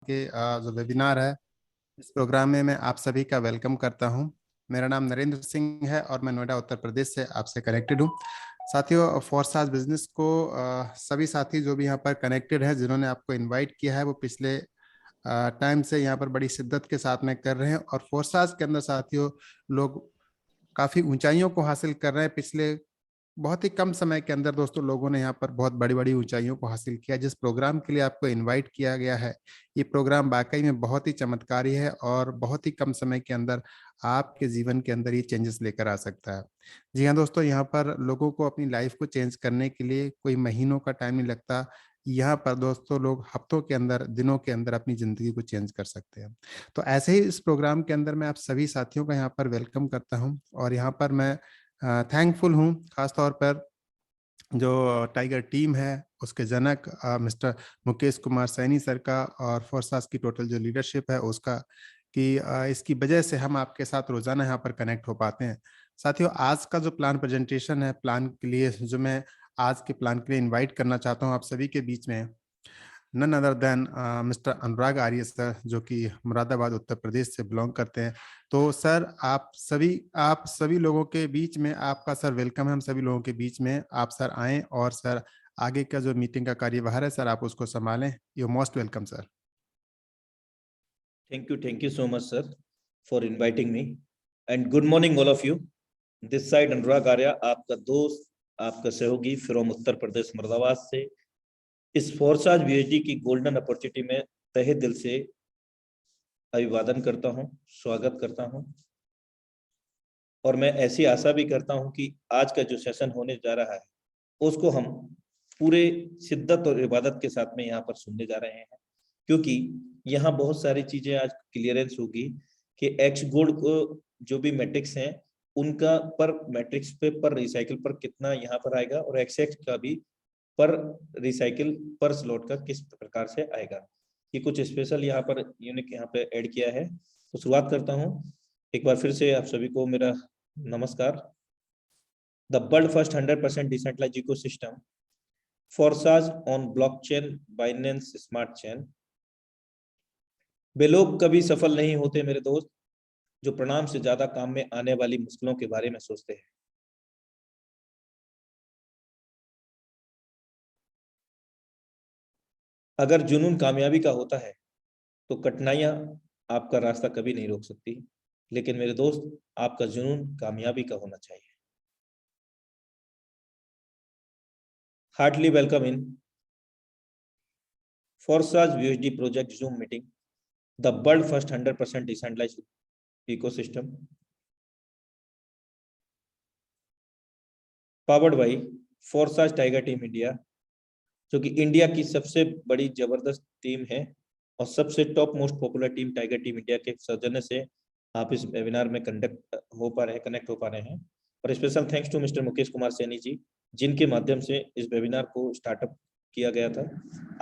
के जो वेबिनार है, इस प्रोग्राम में मैं आप सभी का वेलकम करता हूं। मेरा नाम नरेंद्र सिंह है और मैं नोएडा उत्तर प्रदेश से आपसे कनेक्टेड हूं। साथियों, फोरसाज बिजनेस को सभी साथी जो भी यहाँ पर कनेक्टेड है, जिन्होंने आपको इनवाइट किया है, वो पिछले टाइम से यहाँ पर बड़ी शिद्दत के साथ में कर रहे हैं। और फोरसाज के अंदर साथियों, लोग काफ़ी ऊंचाइयों को हासिल कर रहे हैं। पिछले बहुत ही कम समय के अंदर दोस्तों, लोगों ने यहाँ पर बहुत बड़ी बड़ी ऊंचाइयों को हासिल किया। जिस प्रोग्राम के लिए आपको इनवाइट किया गया है, ये प्रोग्राम वाकई में बहुत ही चमत्कारी है और बहुत ही कम समय के अंदर आपके जीवन के अंदर ये चेंजेस लेकर आ सकता है। जी हाँ दोस्तों, यहाँ पर लोगों को अपनी लाइफ को चेंज करने के लिए कोई महीनों का टाइम नहीं लगता। यहाँ पर दोस्तों लोग हफ्तों के अंदर, दिनों के अंदर अपनी जिंदगी को चेंज कर सकते हैं। तो ऐसे ही इस प्रोग्राम के अंदर मैं आप सभी साथियों का यहाँ पर वेलकम करता हूँ। और यहाँ पर मैं थैंकफुल हूँ खास तौर पर जो टाइगर टीम है, उसके जनक मिस्टर मुकेश कुमार सैनी सर का, और फोरसास की टोटल जो लीडरशिप है उसका, कि इसकी वजह से हम आपके साथ रोजाना यहाँ पर कनेक्ट हो पाते हैं। साथियों, आज का जो प्लान प्रेजेंटेशन है, प्लान के लिए जो मैं आज के प्लान के लिए इनवाइट करना चाहता हूँ आप सभी के बीच में, none other than mister Anurag Arya sir, जो कि मुरादाबाद उत्तर प्रदेश से बिलोंग करते हैं। तो सर, आप सभी लोगों के बीच में आपका सर वेलकम है। हम सभी लोगों के बीच में आप सर आएं और सर आगे का जो मीटिंग का कार्यभार है सर, आप उसको संभालें। You most welcome sir. Thank you so much, sir, for inviting me. And good morning, all of you. This side अनुराग आर्या, आपका दोस्त, आपका सहयोगी फ्रॉम उत्तर प्रदेश मुरादाबाद से। इस फोरसाज वीएचडी की गोल्डन अपॉर्चुनिटी में तहे दिल से अभिवादन करता हूं, स्वागत करता हूं। और मैं ऐसी आशा भी करता हूं कि आज का जो सेशन होने जा रहा है उसको हम पूरे शिद्दत और इबादत के साथ में यहाँ पर सुनने जा रहे हैं, क्योंकि यहाँ बहुत सारी चीजें आज क्लियरेंस होगी कि एक्स गोल्ड को जो भी मैट्रिक्स हैं उनका पर मैट्रिक्स पे पर रिसाइकिल पर कितना यहाँ पर आएगा, और एक्स एक्स का भी पर रिसाइकिल पर स्लॉट का किस प्रकार से आएगा। ये कुछ स्पेशल यहाँ पर यूनिक यहाँ पे ऐड किया है। तो शुरुआत करता हूँ। एक बार फिर से आप सभी को मेरा नमस्कार। The world first 100% decentralised ecosystem Forsage on blockchain Binance smart chain. वे लोग कभी सफल नहीं होते मेरे दोस्त, जो परिणाम से ज्यादा काम में आने वाली मुश्किलों के बारे में सोचते हैं। अगर जुनून कामयाबी का होता है तो कठिनाइयां आपका रास्ता कभी नहीं रोक सकती, लेकिन मेरे दोस्त, आपका जुनून कामयाबी का होना चाहिए। Heartly welcome in Forsage VHD project zoom meeting, the world first 100% decentralised ecosystem, powered by Forsage tiger team India, जो कि इंडिया की सबसे बड़ी जबरदस्त टीम है और सबसे top most popular team tiger team India के सौजन्य से आप इस वेबिनार में कनेक्ट हो पा रहे हैं। और special thanks to mister Mukesh Kumar Saini ji, जिनके माध्यम से इस वेबिनार को स्टार्टअप किया गया था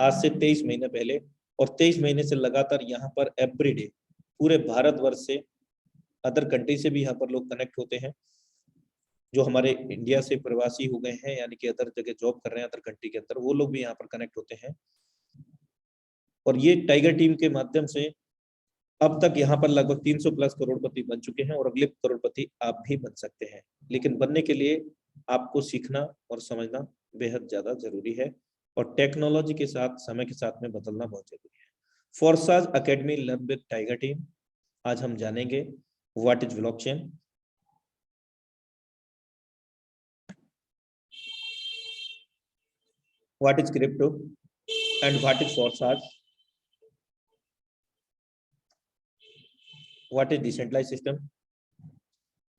आज से 23 महीने पहले। और 23 महीने से लगातार यहाँ पर एवरीडे पूरे भारतवर्ष से, अदर कंट्री से भी यहाँ पर लोग कनेक्ट होते हैं, जो हमारे इंडिया से प्रवासी हो गए हैं, यानी कि अदर जगह जॉब कर रहे हैं अदर कंट्री के अंदर, वो लोग भी यहाँ पर कनेक्ट होते हैं। और ये टाइगर टीम के माध्यम से अब तक यहाँ पर लगभग 300 प्लस करोड़पति बन चुके हैं, और अगले करोड़पति आप भी बन सकते हैं। लेकिन बनने के लिए आपको सीखना और समझना बेहद ज्यादा जरूरी है, और टेक्नोलॉजी के साथ, समय के साथ में बदलना बहुत जरूरी है। Forsage academy learn with tiger team, आज हम जानेंगे what is blockchain, what is crypto, and what is Forsage, what is decentralized system,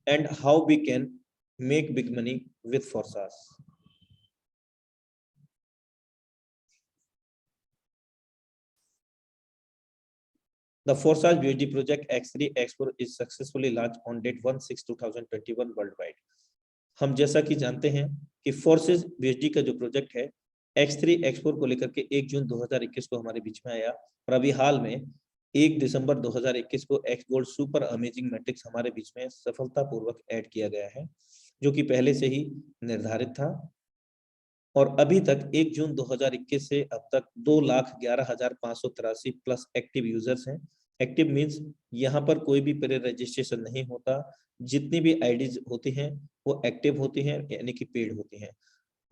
and how we can make big money with Forsage. The Forsage BUSD project X3 X4 is successfully launched on date 1/6/2021 worldwide. हम जैसा कि जानते हैं कि forces BSD का जो project है X3 X4 को लेकर के 1 जून 2021 को हमारे बीच में आया, और अभी हाल में 1 दिसंबर 2021 को x gold super amazing matrix हमारे बीच में सफलतापूर्वक ऐड किया गया है, जो कि पहले से ही निर्धारित था। और अभी तक 1 जून 2021 से अब तक 2,11,583 प्लस एक्टिव यूजर्स हैं। एक्टिव मींस यहाँ पर कोई भी प्री रजिस्ट्रेशन नहीं होता, जितनी भी आईडीज होती हैं वो एक्टिव होती हैं, यानी कि पेड होती हैं।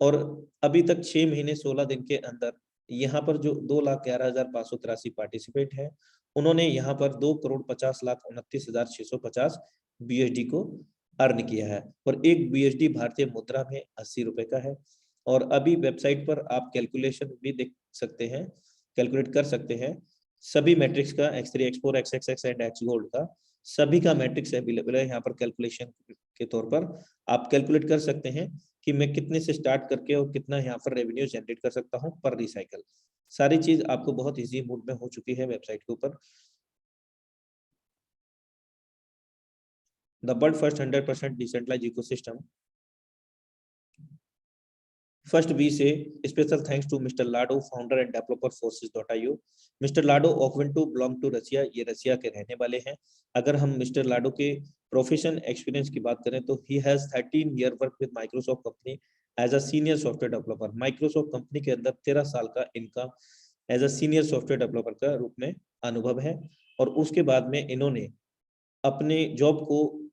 और अभी तक 6 महीने 16 दिन के अंदर यहाँ पर जो 2,11,583 पार्टिसिपेट है, उन्होंने यहाँ पर 2,50,29,650 BSD को अर्न किया है। और एक BSD भारतीय मुद्रा में 80 रुपए का है। और अभी वेबसाइट पर आप कैलकुलेशन भी देख सकते हैं, कैलकुलेट कर सकते हैं सभी मैट्रिक्स का, X3, X4, XXX and X gold का सभी का मैट्रिक्स अवेलेबल है यहाँ पर। कैलकुलेशन के तौर पर आप कैलकुलेट कर सकते हैं कि मैं कितने से स्टार्ट करके और कितना यहाँ पर रेवेन्यू जनरेट कर सकता हूँ पर रिसाइकल। सारी चीज आपको बहुत इजी मोड में हो चुकी है वेबसाइट के ऊपर। The world first 100% decentralised ecosystem. First, we say special thanks to Mr. Lado, founder and developer Forces.io. Mr. Lado Okvinto belong to Russia. ये रसिया के रहने वाले हैं। अगर हम मिस्टर लाडो के प्रोफेशन एक्सपीरियंस की बात करें तो he has 13 year work with Microsoft company as a senior software developer. Microsoft company के अंदर 13 साल का इनका as a senior software developer का रूप में अनुभव है। और उसके बाद में इन्होंने अपने जॉब को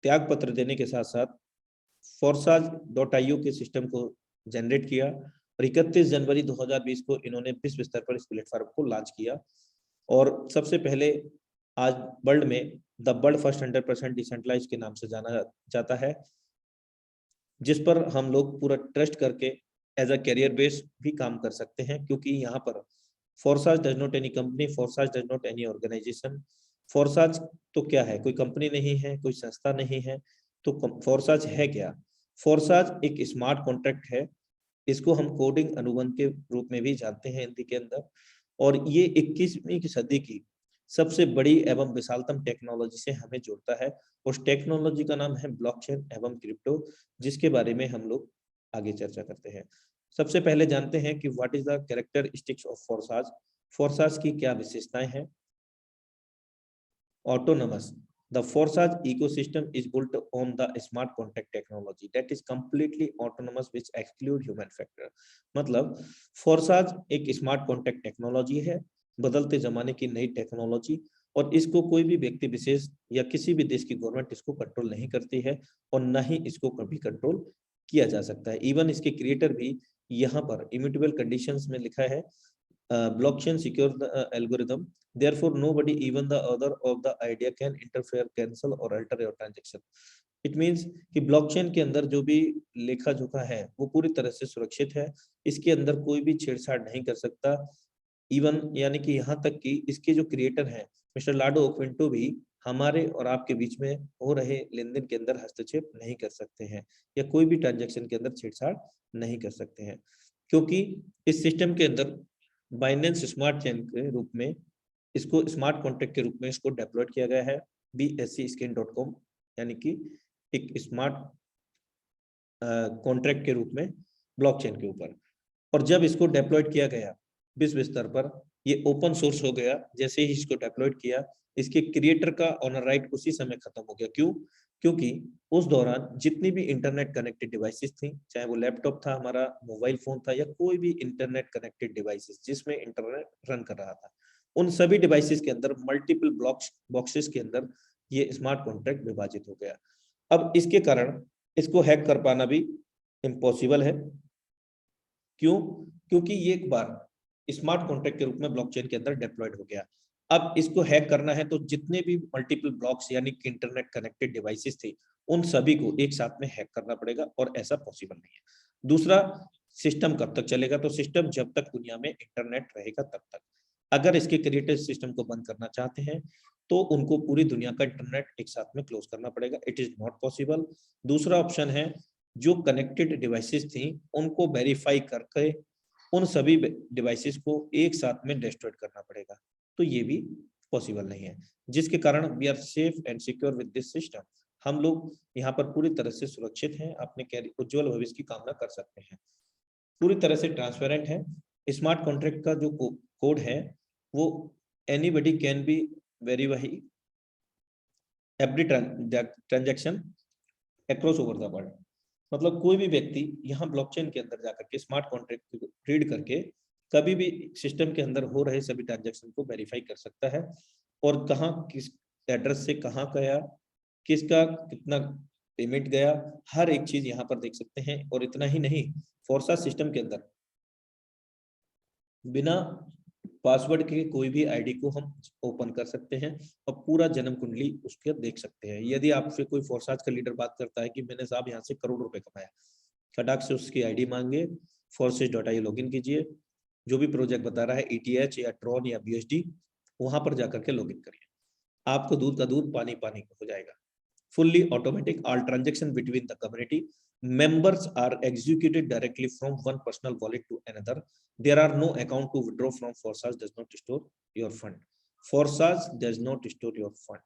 त्याग पत्र देने के साथ साथ Forsage.io के सिस्टम को जनरेट किया और 31 जनवरी 2020 को इन्होंने विश्व स्तर पर इस प्लेटफॉर्म को लॉन्च किया। और सबसे पहले आज वर्ल्ड में द वर्ल्ड फर्स्ट 100% डिसेंट्रलाइज्ड के नाम से जाना जाता है, जिस पर हम लोग पूरा ट्रस्ट करके एज अ कैरियर बेस भी काम कर सकते हैं। क्योंकि यहाँ पर Forsage does not any company, Forsage does not any organisation. Forsage तो क्या है, कोई कंपनी नहीं है, कोई संस्था नहीं है। तो Forsage है क्या? Forsage एक स्मार्ट कॉन्ट्रैक्ट है। इसको हम कोडिंग अनुबंध के रूप में भी जानते हैं हिंदी के अंदर। और ये 21वीं की सदी की सबसे बड़ी एवं विशालतम टेक्नोलॉजी से हमें जोड़ता है। उस टेक्नोलॉजी का नाम है ब्लॉकचेन एवं क्रिप्टो, जिसके बारे में हम लोग आगे चर्चा करते हैं। सबसे पहले जानते हैं कि what is the characteristics of Forsage। Forsage की क्या विशेषताएं हैं? Autonomous. The Forsage ecosystem is built on the smart contract technology that is completely autonomous, which exclude human factor. मतलब Forsage एक स्मार्ट कॉन्ट्रैक्ट टेक्नोलॉजी है, बदलते जमाने की नई टेक्नोलॉजी। और इसको कोई भी व्यक्ति विशेष या किसी भी देश की गवर्नमेंट इसको कंट्रोल नहीं करती है और न ही इसको कभी कंट्रोल किया जा सकता है। इवन इसके क्रिएटर भी यहाँ पर इम्यूटेबल कंडीशंस में लिखा है blockchain secure the algorithm, therefore nobody, even the other of the idea, can interfere, cancel or alter your transaction. It means कि ब्लॉकचेन के अंदर जो भी लेखा जोखा है वो पूरी तरह से सुरक्षित है। इसके अंदर कोई भी छेड़छाड़ नहीं कर सकता। इवन यानी कि यहाँ तक कि इसके जो क्रिएटर हैं मिस्टर लाडो ओक्विंटो भी हमारे और आपके बीच में हो रहे लेन देन के अंदर हस्तक्षेप नहीं कर सकते हैं या कोई भी ट्रांजैक्शन के अंदर छेड़छाड़ नहीं कर सकते हैं। क्योंकि इस सिस्टम के अंदर बाइनेंस स्मार्ट चेन के रूप में इसको स्मार्ट कॉन्ट्रैक्ट के रूप में इसको डेप्लॉयड किया गया है BSCscan.com, यानी कि एक स्मार्ट कॉन्ट्रैक्ट के रूप में ब्लॉकचेन के ऊपर। और जब इसको डेप्लॉयड किया गया विश्व स्तर पर, ये ओपन सोर्स हो गया। जैसे ही इसको डेप्लॉयड किया, इसके क्रिएटर का ऑनर राइट उसी समय खत्म हो गया। क्यों? क्योंकि उस दौरान जितनी भी इंटरनेट कनेक्टेड डिवाइसेस थी, चाहे वो लैपटॉप था, हमारा मोबाइल फोन था, या कोई भी इंटरनेट कनेक्टेड डिवाइसेस जिसमें इंटरनेट रन कर रहा था, उन सभी डिवाइसेस के अंदर मल्टीपल बॉक्सेस के अंदर ये स्मार्ट कॉन्ट्रैक्ट विभाजित हो गया। अब इसके कारण इसको हैक कर पाना भी इम्पॉसिबल है। क्यों? क्योंकि ये एक बार स्मार्ट कॉन्ट्रैक्ट के रूप में ब्लॉकचेन के अंदर डिप्लॉयड हो गया। अब इसको हैक करना है तो जितने भी मल्टीपल ब्लॉक्स यानी कि इंटरनेट कनेक्टेड डिवाइसेस थे, उन सभी को एक साथ में हैक करना पड़ेगा और ऐसा पॉसिबल नहीं है। दूसरा, सिस्टम कब तक चलेगा? तो सिस्टम जब तक दुनिया में इंटरनेट रहेगा तब तक। अगर इसके क्रिएटेड सिस्टम को बंद करना चाहते हैं तो उनको पूरी दुनिया का इंटरनेट एक साथ में क्लोज करना पड़ेगा। It is not possible. दूसरा ऑप्शन है, जो कनेक्टेड डिवाइसेस थी उनको वेरीफाई करके उन सभी डिवाइसेस को एक साथ में डिस्ट्रॉय करना पड़ेगा। तो ये भी पॉसिबल नहीं है, जिसके कारण we are safe and secure with this system. हम लोग यहाँ पर पूरी तरह से सुरक्षित हैं, अपने उज्जवल भविष्य की कामना कर सकते हैं। पूरी तरह से ट्रांसपेरेंट है। स्मार्ट कॉन्ट्रैक्ट का जो कोड है वो anybody can be verify every transaction across over the world. मतलब कोई भी व्यक्ति यहाँ ब्लॉकचेन के अंदर जाकर के स्मार्ट कॉन्ट्रैक्ट को रीड करके कभी भी सिस्टम के अंदर हो रहे सभी ट्रांजैक्शन को वेरीफाई कर सकता है, और कहाँ किस एड्रेस से कहाँ गया, किसका कितना पेमेंट गया, हर एक चीज यहाँ पर देख सकते हैं। और इतना ही नहीं, फोर्सास सिस्टम के अंदर बिना पासवर्ड के कोई भी आईडी को हम ओपन कर सकते हैं और पूरा जन्म कुंडली उसके देख सकते हैं। यदि आपसे कोई फोर्साज का लीडर बात करता है कि मैंने साहब यहाँ से करोड़ रुपए कमाया, फटाक से उसकी आईडी मांगे, forces.ai लॉगिन कीजिए, जो भी प्रोजेक्ट बता रहा है ETH या ट्रॉन या BSD, वहां पर जाकर के लॉगिन करिए, आपको दूध का दूध पानी पानी हो जाएगा। Fully automatic, all transaction between the community members are executed directly from one personal wallet to another. There are no account to withdraw from. Forsage does not store your fund. Forsage does not store your fund.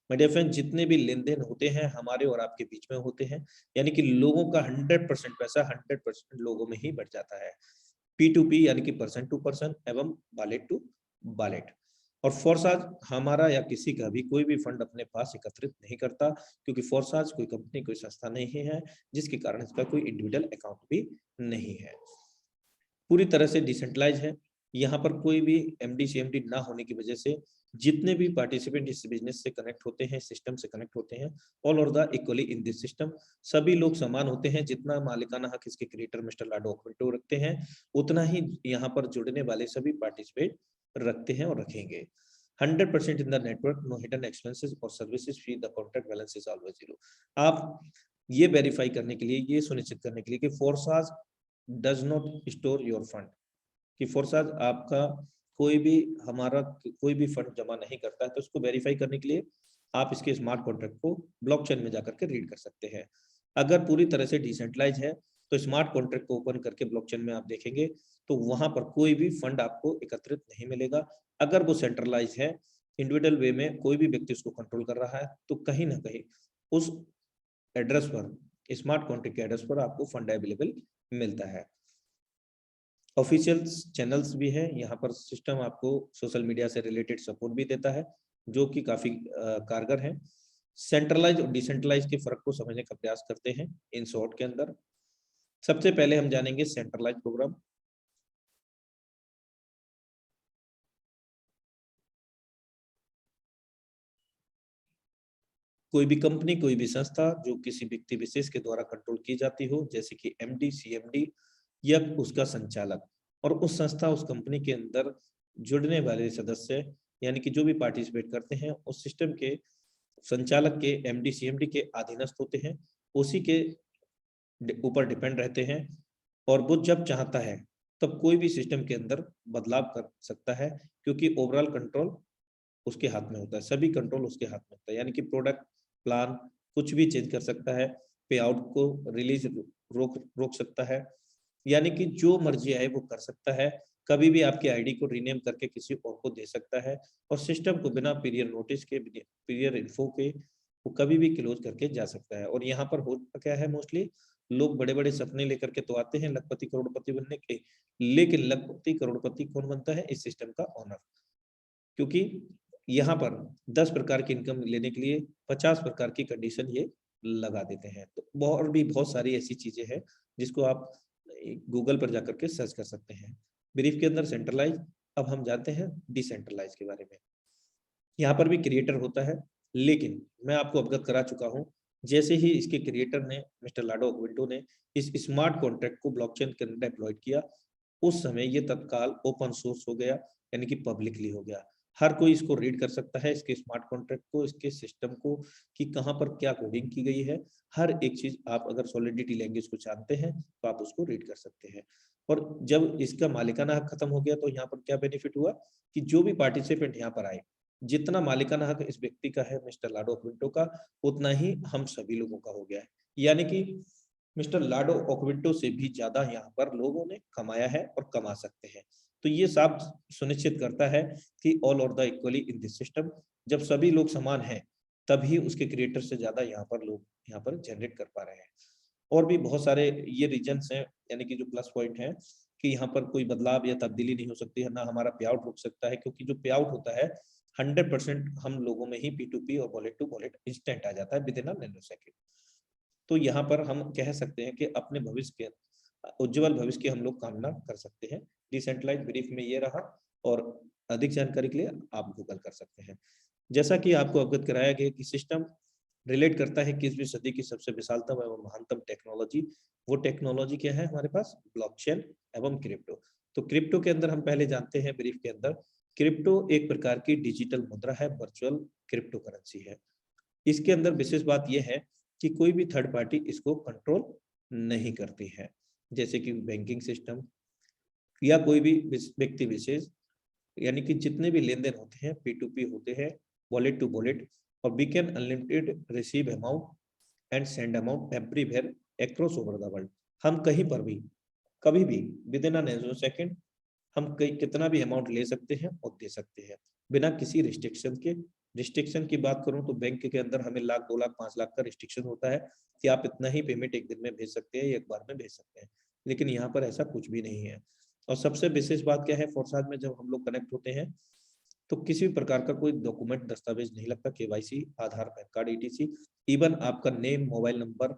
My dear friend, जितने भी लेन then होते हैं हमारे और आपके बीच में होते हैं, यानी कि लोगों का 100% पैसा 100% लोगों में ही बढ़ जाता है। P2P यानी कि पर्सन टू पर्सन एवं वॉलेट टू वॉलेट। और फोर्साज हमारा या किसी का भी कोई भी फंड अपने पास एकत्रित नहीं करता, क्योंकि फोर्साज कोई कंपनी कोई संस्था नहीं है, जिसके कारण इसका कोई इंडिविजुअल अकाउंट भी नहीं है। पूरी तरह से डिसेंट्रलाइज है। यहाँ पर कोई भी MD CMD ना होने की वजह से जितने भी पार्टिसिपेंट इस बिजनेस से कनेक्ट होते हैं, सिस्टम से कनेक्ट होते हैं, all over the equally in this system, सभी लोग समान होते हैं। जितना मालिकाना हक इसके क्रिएटर मिस्टर लाडो ऑक्विंटो रखते हैं, उतना ही यहाँ पर जुड़ने वाले सभी पार्टिसिपेंट रखते हैं और रखेंगे। 100% in the network, no hidden expenses और services fee, the contract balance is always zero. आप ये वेरीफाई करने के लिए, ये सुनिश्चित करने के लिए कि Forsage does not store your fund, कि फोर्साज आपका कोई भी हमारा कोई भी फंड जमा नहीं करता है, तो उसको वेरीफाई करने के लिए आप इसके स्मार्ट कॉन्ट्रैक्ट को ब्लॉकचेन में जाकर के रीड कर सकते हैं। अगर पूरी तरह से डिसेंट्रलाइज है तो स्मार्ट कॉन्ट्रैक्ट को ओपन करके ब्लॉकचेन में आप देखेंगे तो वहां पर कोई भी फंड आपको एकत्रित नहीं मिलेगा। अगर वो सेंट्रलाइज है, इंडिविजुअल वे में कोई भी व्यक्ति उसको कंट्रोल कर रहा है, तो कहीं ना कहीं उस एड्रेस पर, स्मार्ट कॉन्ट्रैक्ट के एड्रेस पर आपको फंड अवेलेबल मिलता है। ऑफिशियल चैनल्स भी है यहाँ पर। सिस्टम आपको सोशल मीडिया से रिलेटेड सपोर्ट भी देता है, जो कि काफी कारगर है। सेंट्रलाइज और डिसेंट्रलाइज के फर्क को समझने का प्रयास करते हैं इन शॉर्ट के अंदर। सबसे पहले हम जानेंगे सेंट्रलाइज प्रोग्राम। कोई भी कंपनी, कोई भी संस्था जो किसी व्यक्ति विशेष के द्वारा कंट्रोल की जाती हो, जैसे कि MD CMD या उसका संचालक, और उस संस्था उस कंपनी के अंदर जुड़ने वाले सदस्य, यानी कि जो भी पार्टिसिपेट करते हैं, उस सिस्टम के संचालक के MD CMD के अधीनस्थ होते हैं, उसी के ऊपर डिपेंड रहते हैं। और वो जब चाहता है तब कोई भी सिस्टम के अंदर बदलाव कर सकता है, क्योंकि ओवरऑल कंट्रोल उसके हाथ में होता है, सभी कंट्रोल उसके हाथ में होता है। यानी कि प्रोडक्ट प्लान कुछ भी चेंज कर सकता है, पे आउट को रिलीज रोक सकता है, यानी कि जो मर्जी आए वो कर सकता है। कभी भी आपकी आईडी को रीनेम करके किसी और को दे सकता है, और सिस्टम को बिना पीरियड नोटिस के, पीरियड इन्फो के, वो कभी भी क्लोज करके जा सकता है। और यहाँ पर होता क्या है, मोस्टली लोग बड़े बड़े सपने लेकर के तो आते हैं लखपति करोड़पति बनने के, लेकिन लखपति करोड़पति कौन बनता है? इस सिस्टम का ओनर। क्योंकि यहाँ पर 10 प्रकार की इनकम लेने के लिए 50 प्रकार की कंडीशन ये लगा देते हैं। तो और भी बहुत सारी ऐसी चीजें हैं जिसको आप गूगल पर जाकर के सर्च कर सकते हैं। ब्रीफ के अंदर सेंट्रलाइज। अब हम जानते हैं डिसेंट्रलाइज के बारे में। यहाँ पर भी क्रिएटर होता है, लेकिन मैं आपको अवगत करा चुका हूँ, जैसे ही इसके क्रिएटर ने, मिस्टर लाडो ऑक्विंटो ने, इस स्मार्ट कॉन्ट्रैक्ट को ब्लॉकचेन के अंदर डिप्लॉयड किया, उस समय ये तत्काल ओपन सोर्स हो गया, यानी कि पब्लिकली हो गया। हर कोई इसको रीड कर सकता है, इसके स्मार्ट कॉन्ट्रैक्ट को, इसके सिस्टम को, कि कहाँ पर क्या कोडिंग की गई है। हर एक चीज आप अगर सॉलिडिटी लैंग्वेज को जानते हैं तो आप उसको रीड कर सकते हैं। और जब इसका मालिकाना हक खत्म हो गया तो यहाँ पर क्या बेनिफिट हुआ कि जो भी पार्टिसिपेंट यहाँ पर आए, जितना मालिकाना हक इस व्यक्ति का है मिस्टर लाडो ऑक्विंटो का, उतना ही हम सभी लोगों का हो गया है। यानी कि मिस्टर लाडो ऑक्विंटो से भी ज्यादा यहाँ पर लोगों ने कमाया है और कमा सकते हैं। तो ये साफ सुनिश्चित करता है कि all over the equally in this system, जब सभी लोग समान हैं तभी उसके क्रिएटर से ज्यादा यहाँ पर लोग यहाँ पर जनरेट कर पा रहे हैं। और भी बहुत सारे ये रीजन्स हैं, यानी कि जो प्लस पॉइंट है कि यहाँ पर कोई बदलाव या तब्दीली नहीं हो सकती है, ना हमारा पे आउट रुक सकता है, क्योंकि जो पे आउट होता है 100% हम लोगों में ही P2P और वॉलेट टू वॉलेट इंस्टेंट आ जाता है with in a nano second. तो यहाँ पर हम कह सकते हैं कि अपने भविष्य के उज्जवल भविष्य की हम लोग कामना कर सकते हैं। डिसेंट्रलाइज्ड ब्रीफ में ये रहा, और अधिक जानकारी के लिए आप गूगल कर सकते हैं। जैसा कि आपको अवगत कराया गया कि सिस्टम रिलेट करता है 21वीं सदी की सबसे विशालतम एवं महानतम टेक्नोलॉजी। वो टेक्नोलॉजी क्या है हमारे पास? ब्लॉकचेन एवं क्रिप्टो। तो क्रिप्टो के अंदर हम पहले जानते हैं ब्रीफ के अंदर, क्रिप्टो एक प्रकार की डिजिटल मुद्रा है, वर्चुअल क्रिप्टो करेंसी है। इसके अंदर विशेष बात यह है कि कोई भी थर्ड पार्टी इसको कंट्रोल नहीं करती है, जैसे कि बैंकिंग सिस्टम या कोई भी व्यक्ति विशेष, यानी कि जितने भी लेन देन होते हैं P2P होते हैं, वॉलेट टू वॉलेट, और we can unlimited receive amount and send amount everywhere across over the world. हम कहीं पर भी कभी भी with in a nanosecond हम कहीं कितना भी अमाउंट ले सकते हैं और दे सकते हैं बिना किसी रिस्ट्रिक्शन के। रिस्ट्रिक्शन की बात करूं तो बैंक के अंदर हमें लाख 2 लाख 5 लाख का रिस्ट्रिक्शन होता है कि आप इतना ही पेमेंट एक दिन में भेज सकते हैं या एक बार में भेज सकते हैं, लेकिन यहाँ पर ऐसा कुछ भी नहीं है। और सबसे विशेष बात क्या है, फोरसाज में जब हम लोग कनेक्ट होते हैं तो किसी भी प्रकार का कोई डॉक्यूमेंट दस्तावेज नहीं लगता, केवाईसी, आधार, पैन कार्ड, ETC, इवन आपका नेम, मोबाइल नंबर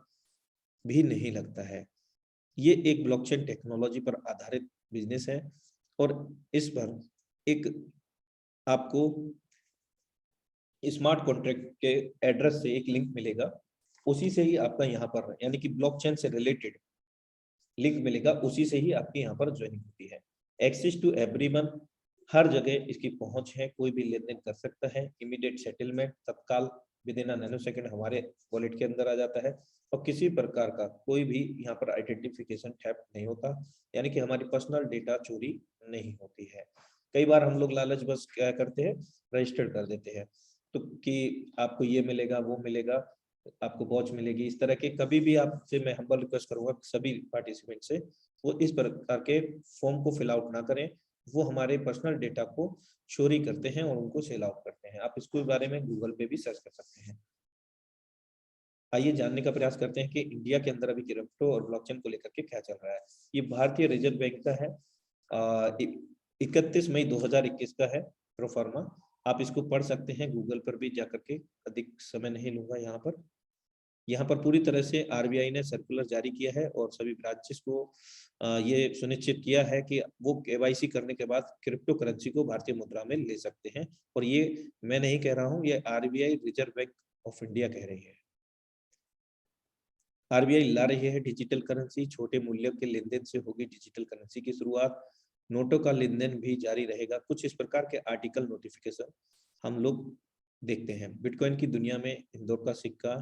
भी नहीं लगता है। ये एक ब्लॉकचेन टेक्नोलॉजी पर आधारित बिजनेस है, और इस पर एक आपको स्मार्ट कॉन्ट्रैक्ट के एड्रेस से एक लिंक मिलेगा, उसी से ही आपका यहाँ पर यानी कि ब्लॉकचेन से रिलेटेड लिंक मिलेगा, उसी से ही आपकी यहाँ पर ज्वाइनिंग होती है। एक्सेस टू एवरीवन, हर जगह इसकी पहुंच है, कोई भी लेन देन कर सकता है। इमीडिएट सेटलमेंट, तत्काल with in a nano second हमारे वॉलेट के अंदर आ जाता है, और किसी प्रकार का कोई भी यहाँ पर आइडेंटिफिकेशन थेफ्ट नहीं होता, यानी कि हमारी पर्सनल डेटा चोरी नहीं होती है। कई बार हम लोग लालच बस क्या करते हैं, रजिस्टर्ड कर देते हैं, तो कि आपको ये मिलेगा, वो मिलेगा, आपको वॉच मिलेगी, इस तरह के कभी भी आपसे मैं हम्बल रिक्वेस्ट करूंगा सभी पार्टिसिपेंट से, वो इस प्रकार के फॉर्म को फिल आउट ना करें। वो हमारे पर्सनल डेटा को चोरी करते हैं और उनको सेल आउट करते हैं। आप इसके बारे में गूगल पे भी सर्च कर सकते हैं। आइए जानने का प्रयास करते हैं कि इंडिया के अंदर अभी क्रिप्टो और ब्लॉकचेन को लेकर के क्या चल रहा है। ये भारतीय रिजर्व बैंक का है, 31 मई 2021 का है प्रोफार्मा। आप इसको पढ़ सकते हैं गूगल पर भी जाकर के, अधिक समय नहीं लूंगा यहाँ पर पूरी तरह से RBI ने सर्कुलर जारी किया है और सभी ब्रांचेस को ये सुनिश्चित किया है कि वो KYC करने के बाद क्रिप्टो करेंसी को भारतीय मुद्रा में ले सकते हैं। और ये मैं नहीं कह रहा हूँ, ये RBI reserve bank of India कह रही है। RBI ला रही है डिजिटल करेंसी, छोटे मूल्य के लेन देन से होगी डिजिटल करेंसी की शुरुआत, नोटों का लेन देन भी जारी रहेगा। कुछ इस प्रकार के आर्टिकल नोटिफिकेशन हम लोग देखते हैं। बिटकॉइन की दुनिया में इंदौर का सिक्का,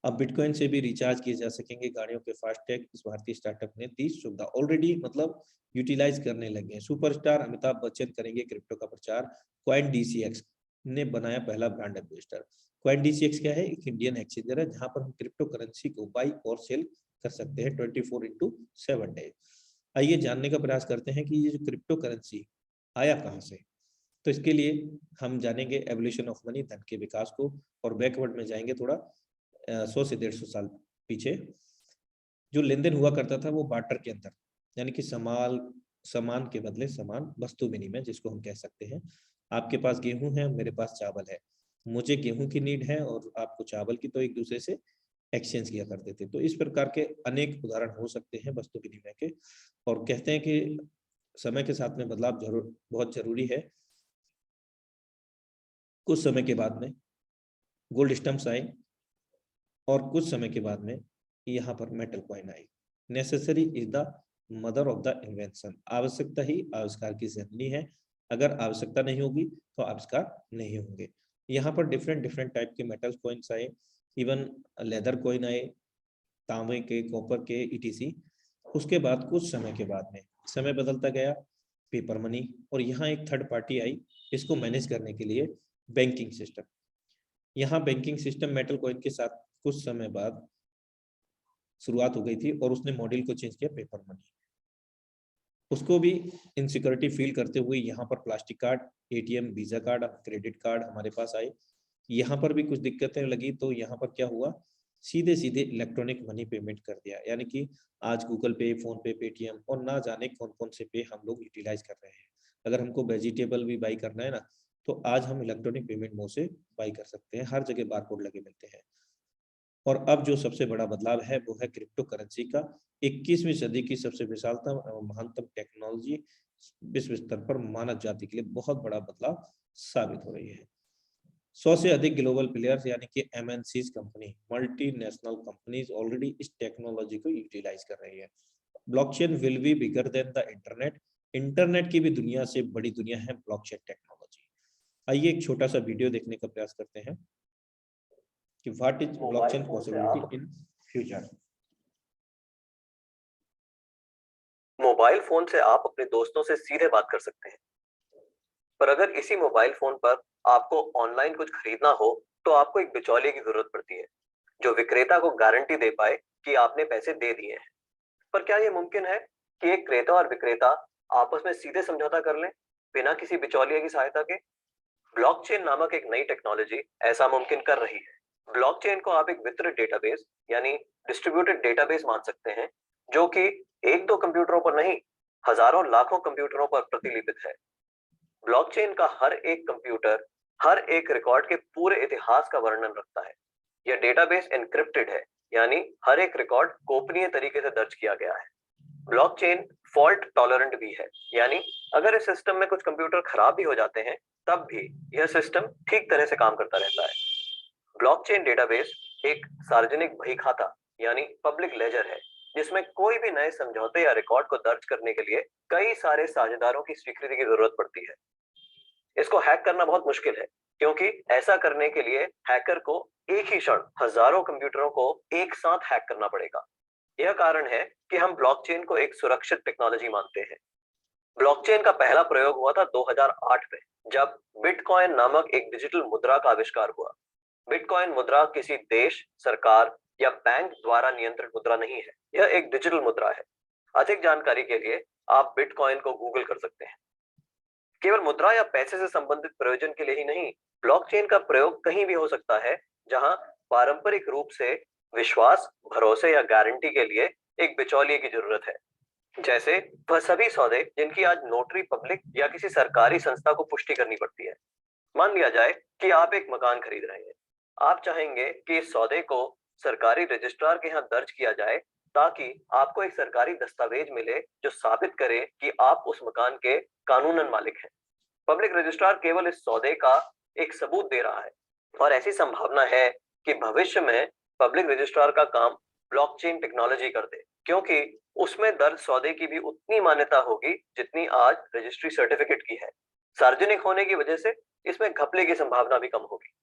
अब बिटकॉइन से भी रिचार्ज किए जा सकेंगे गाड़ियों के फास्टैग। इस भारतीय स्टार्टअप ने 30 सुविधा ऑलरेडी मतलब यूटिलाइज करने लगे हैं। सुपरस्टार अमिताभ बच्चन करेंगे क्रिप्टो का प्रचार। कॉइन DCX ने बनाया पहला ब्रांड एम्बेसडर। कॉइन DCX क्या है? एक इंडियन एक्सचेंजर है जहां पर हम क्रिप्टो करेंसी को बाई और सेल कर सकते हैं 24/7 डेज। आइए जानने का प्रयास करते हैं कि ये जो क्रिप्टो करेंसी आया कहाँ से। तो इसके लिए हम जानेंगे एवोल्यूशन ऑफ मनी, धन के विकास को, और बैकवर्ड में जाएंगे थोड़ा 100 से 150 साल पीछे। जो लेन देन हुआ करता था वो बार्टर के अंदर, यानी कि सामान के बदले सामान, वस्तु विनिमय जिसको हम कह सकते हैं। आपके पास गेहूं है, मेरे पास चावल है, मुझे गेहूं की नीड है और आपको चावल की, तो एक दूसरे से एक्सचेंज किया करते थे। तो इस प्रकार के अनेक उदाहरण हो सकते हैं वस्तु विनिमय के, और कहते हैं कि समय के साथ में बदलाव बहुत जरूरी है। कुछ समय के बाद में गोल्ड स्टम्प्स आए, और कुछ समय के बाद में यहाँ पर metal coin I. Necessary is the mother of the invention, आवश्यकता ही आविष्कार की जननी है। अगर आवश्यकता नहीं होगी तो आविष्कार नहीं होंगे। यहाँ पर डिफरेंट डिफरेंट टाइप के मेटल कॉइन्स आए, इवन लेदर कॉइन आए, तांबे के, कॉपर के, ETC। उसके बाद कुछ समय के बाद में समय बदलता गया, पेपर मनी, और यहाँ एक थर्ड पार्टी आई इसको मैनेज करने के लिए, बैंकिंग सिस्टम। यहाँ बैंकिंग सिस्टम मेटल कॉइन के साथ कुछ समय बाद शुरुआत हो गई थी, और उसने मॉडल को चेंज किया पेपर मनी। उसको भी इनसिक्योरिटी फील करते हुए यहाँ पर plastic card, ATM, visa card, credit card हमारे पास आए। यहाँ पर भी कुछ दिक्कतें लगी, तो यहाँ पर क्या हुआ, सीधे सीधे इलेक्ट्रॉनिक मनी पेमेंट कर दिया, यानी कि आज गूगल पे, फोन पे, पेटीएम, और ना जाने कौन कौन से पे हम लोग यूटिलाइज कर रहे हैं। अगर हमको वेजिटेबल भी बाई करना है ना, तो आज हम इलेक्ट्रॉनिक पेमेंट मोड से बाई कर सकते हैं। हर जगह बारकोड लगे मिलते हैं। और अब जो सबसे बड़ा बदलाव है वो है क्रिप्टो करेंसी का। 21वीं सदी की सबसे विशालतम एवं महानतम टेक्नोलॉजी विश्व स्तर पर मानव जाति के लिए बहुत बड़ा बदलाव साबित हो रही है। 100 से अधिक ग्लोबल प्लेयर्स यानी कि MNCs company, multinational companies already इस टेक्नोलॉजी को यूटिलाइज कर रही है। Blockchain will be bigger than the internet. Internet की भी दुनिया से बड़ी दुनिया है ब्लॉकचेन टेक्नोलॉजी। आइए एक छोटा सा वीडियो देखने का प्रयास करते हैं कि what is blockchain possibility in future. Mobile phone से आप अपने दोस्तों से सीधे बात कर सकते हैं, पर अगर इसी मोबाइल फोन पर आपको ऑनलाइन कुछ खरीदना हो तो आपको एक बिचौलिए की जरूरत पड़ती है जो विक्रेता को गारंटी दे पाए कि आपने पैसे दे दिए हैं। पर क्या यह मुमकिन है कि एक क्रेता और विक्रेता आपस में सीधे समझौता कर लें बिना किसी बिचौलिए की सहायता के? ब्लॉकचेन नामक एक नई टेक्नोलॉजी ऐसा मुमकिन कर रही है। ब्लॉकचेन को आप एक वितरित डेटाबेस यानी डिस्ट्रीब्यूटेड डेटाबेस मान सकते हैं, जो कि एक दो कंप्यूटरों पर नहीं, हजारों लाखों कंप्यूटरों पर प्रतिलिपित है। ब्लॉकचेन का हर एक कंप्यूटर हर एक रिकॉर्ड के पूरे इतिहास का वर्णन रखता है। यह डेटाबेस एन्क्रिप्टेड है, यानी हर एक रिकॉर्ड गोपनीय तरीके से दर्ज किया गया है। ब्लॉकचेन फॉल्ट टॉलरेंट भी है, यानी अगर इस सिस्टम में कुछ कंप्यूटर खराब भी हो जाते हैं तब भी यह सिस्टम ठीक तरह से काम करता रहता है। ब्लॉकचेन डेटाबेस एक सार्वजनिक बही खाता यानी पब्लिक लेजर है, जिसमें कोई भी नए समझौते या रिकॉर्ड को दर्ज करने के लिए कई सारे साझेदारों की स्वीकृति की जरूरत पड़ती है। इसको हैक करना बहुत मुश्किल है, क्योंकि ऐसा करने के लिए हैकर को एक ही क्षण हजारों कंप्यूटरों को एक साथ हैक करना पड़ेगा। यह कारण है कि हम ब्लॉकचेन को एक सुरक्षित टेक्नोलॉजी मानते हैं। ब्लॉकचेन का पहला प्रयोग हुआ था 2008 में, जब बिटकॉइन नामक एक डिजिटल मुद्रा का आविष्कार हुआ। बिटकॉइन मुद्रा किसी देश, सरकार या बैंक द्वारा नियंत्रित मुद्रा नहीं है, यह एक डिजिटल मुद्रा है। अधिक जानकारी के लिए आप बिटकॉइन को गूगल कर सकते हैं। केवल मुद्रा या पैसे से संबंधित प्रयोजन के लिए ही नहीं, ब्लॉकचेन का प्रयोग कहीं भी हो सकता है जहां पारंपरिक रूप से विश्वास, भरोसे या गारंटी के लिए एक बिचौलिए की जरूरत है। जैसे वह सभी सौदे जिनकी आज नोटरी पब्लिक या किसी सरकारी संस्था को पुष्टि करनी पड़ती है। मान लिया जाए कि आप एक मकान खरीद रहे हैं। आप चाहेंगे कि इस सौदे को सरकारी रजिस्ट्रार के यहाँ दर्ज किया जाए, ताकि आपको एक सरकारी दस्तावेज मिले जो साबित करे कि आप उस मकान के कानूनन मालिक हैं। पब्लिक रजिस्ट्रार केवल इस सौदे का एक सबूत दे रहा है, और ऐसी संभावना है कि भविष्य में पब्लिक रजिस्ट्रार का काम ब्लॉकचेन टेक्नोलॉजी कर दे, क्योंकि उसमें दर्ज सौदे की भी उतनी मान्यता होगी जितनी आज रजिस्ट्री सर्टिफिकेट की है। सार्वजनिक होने की वजह से इसमें घपले की संभावना भी कम होगी।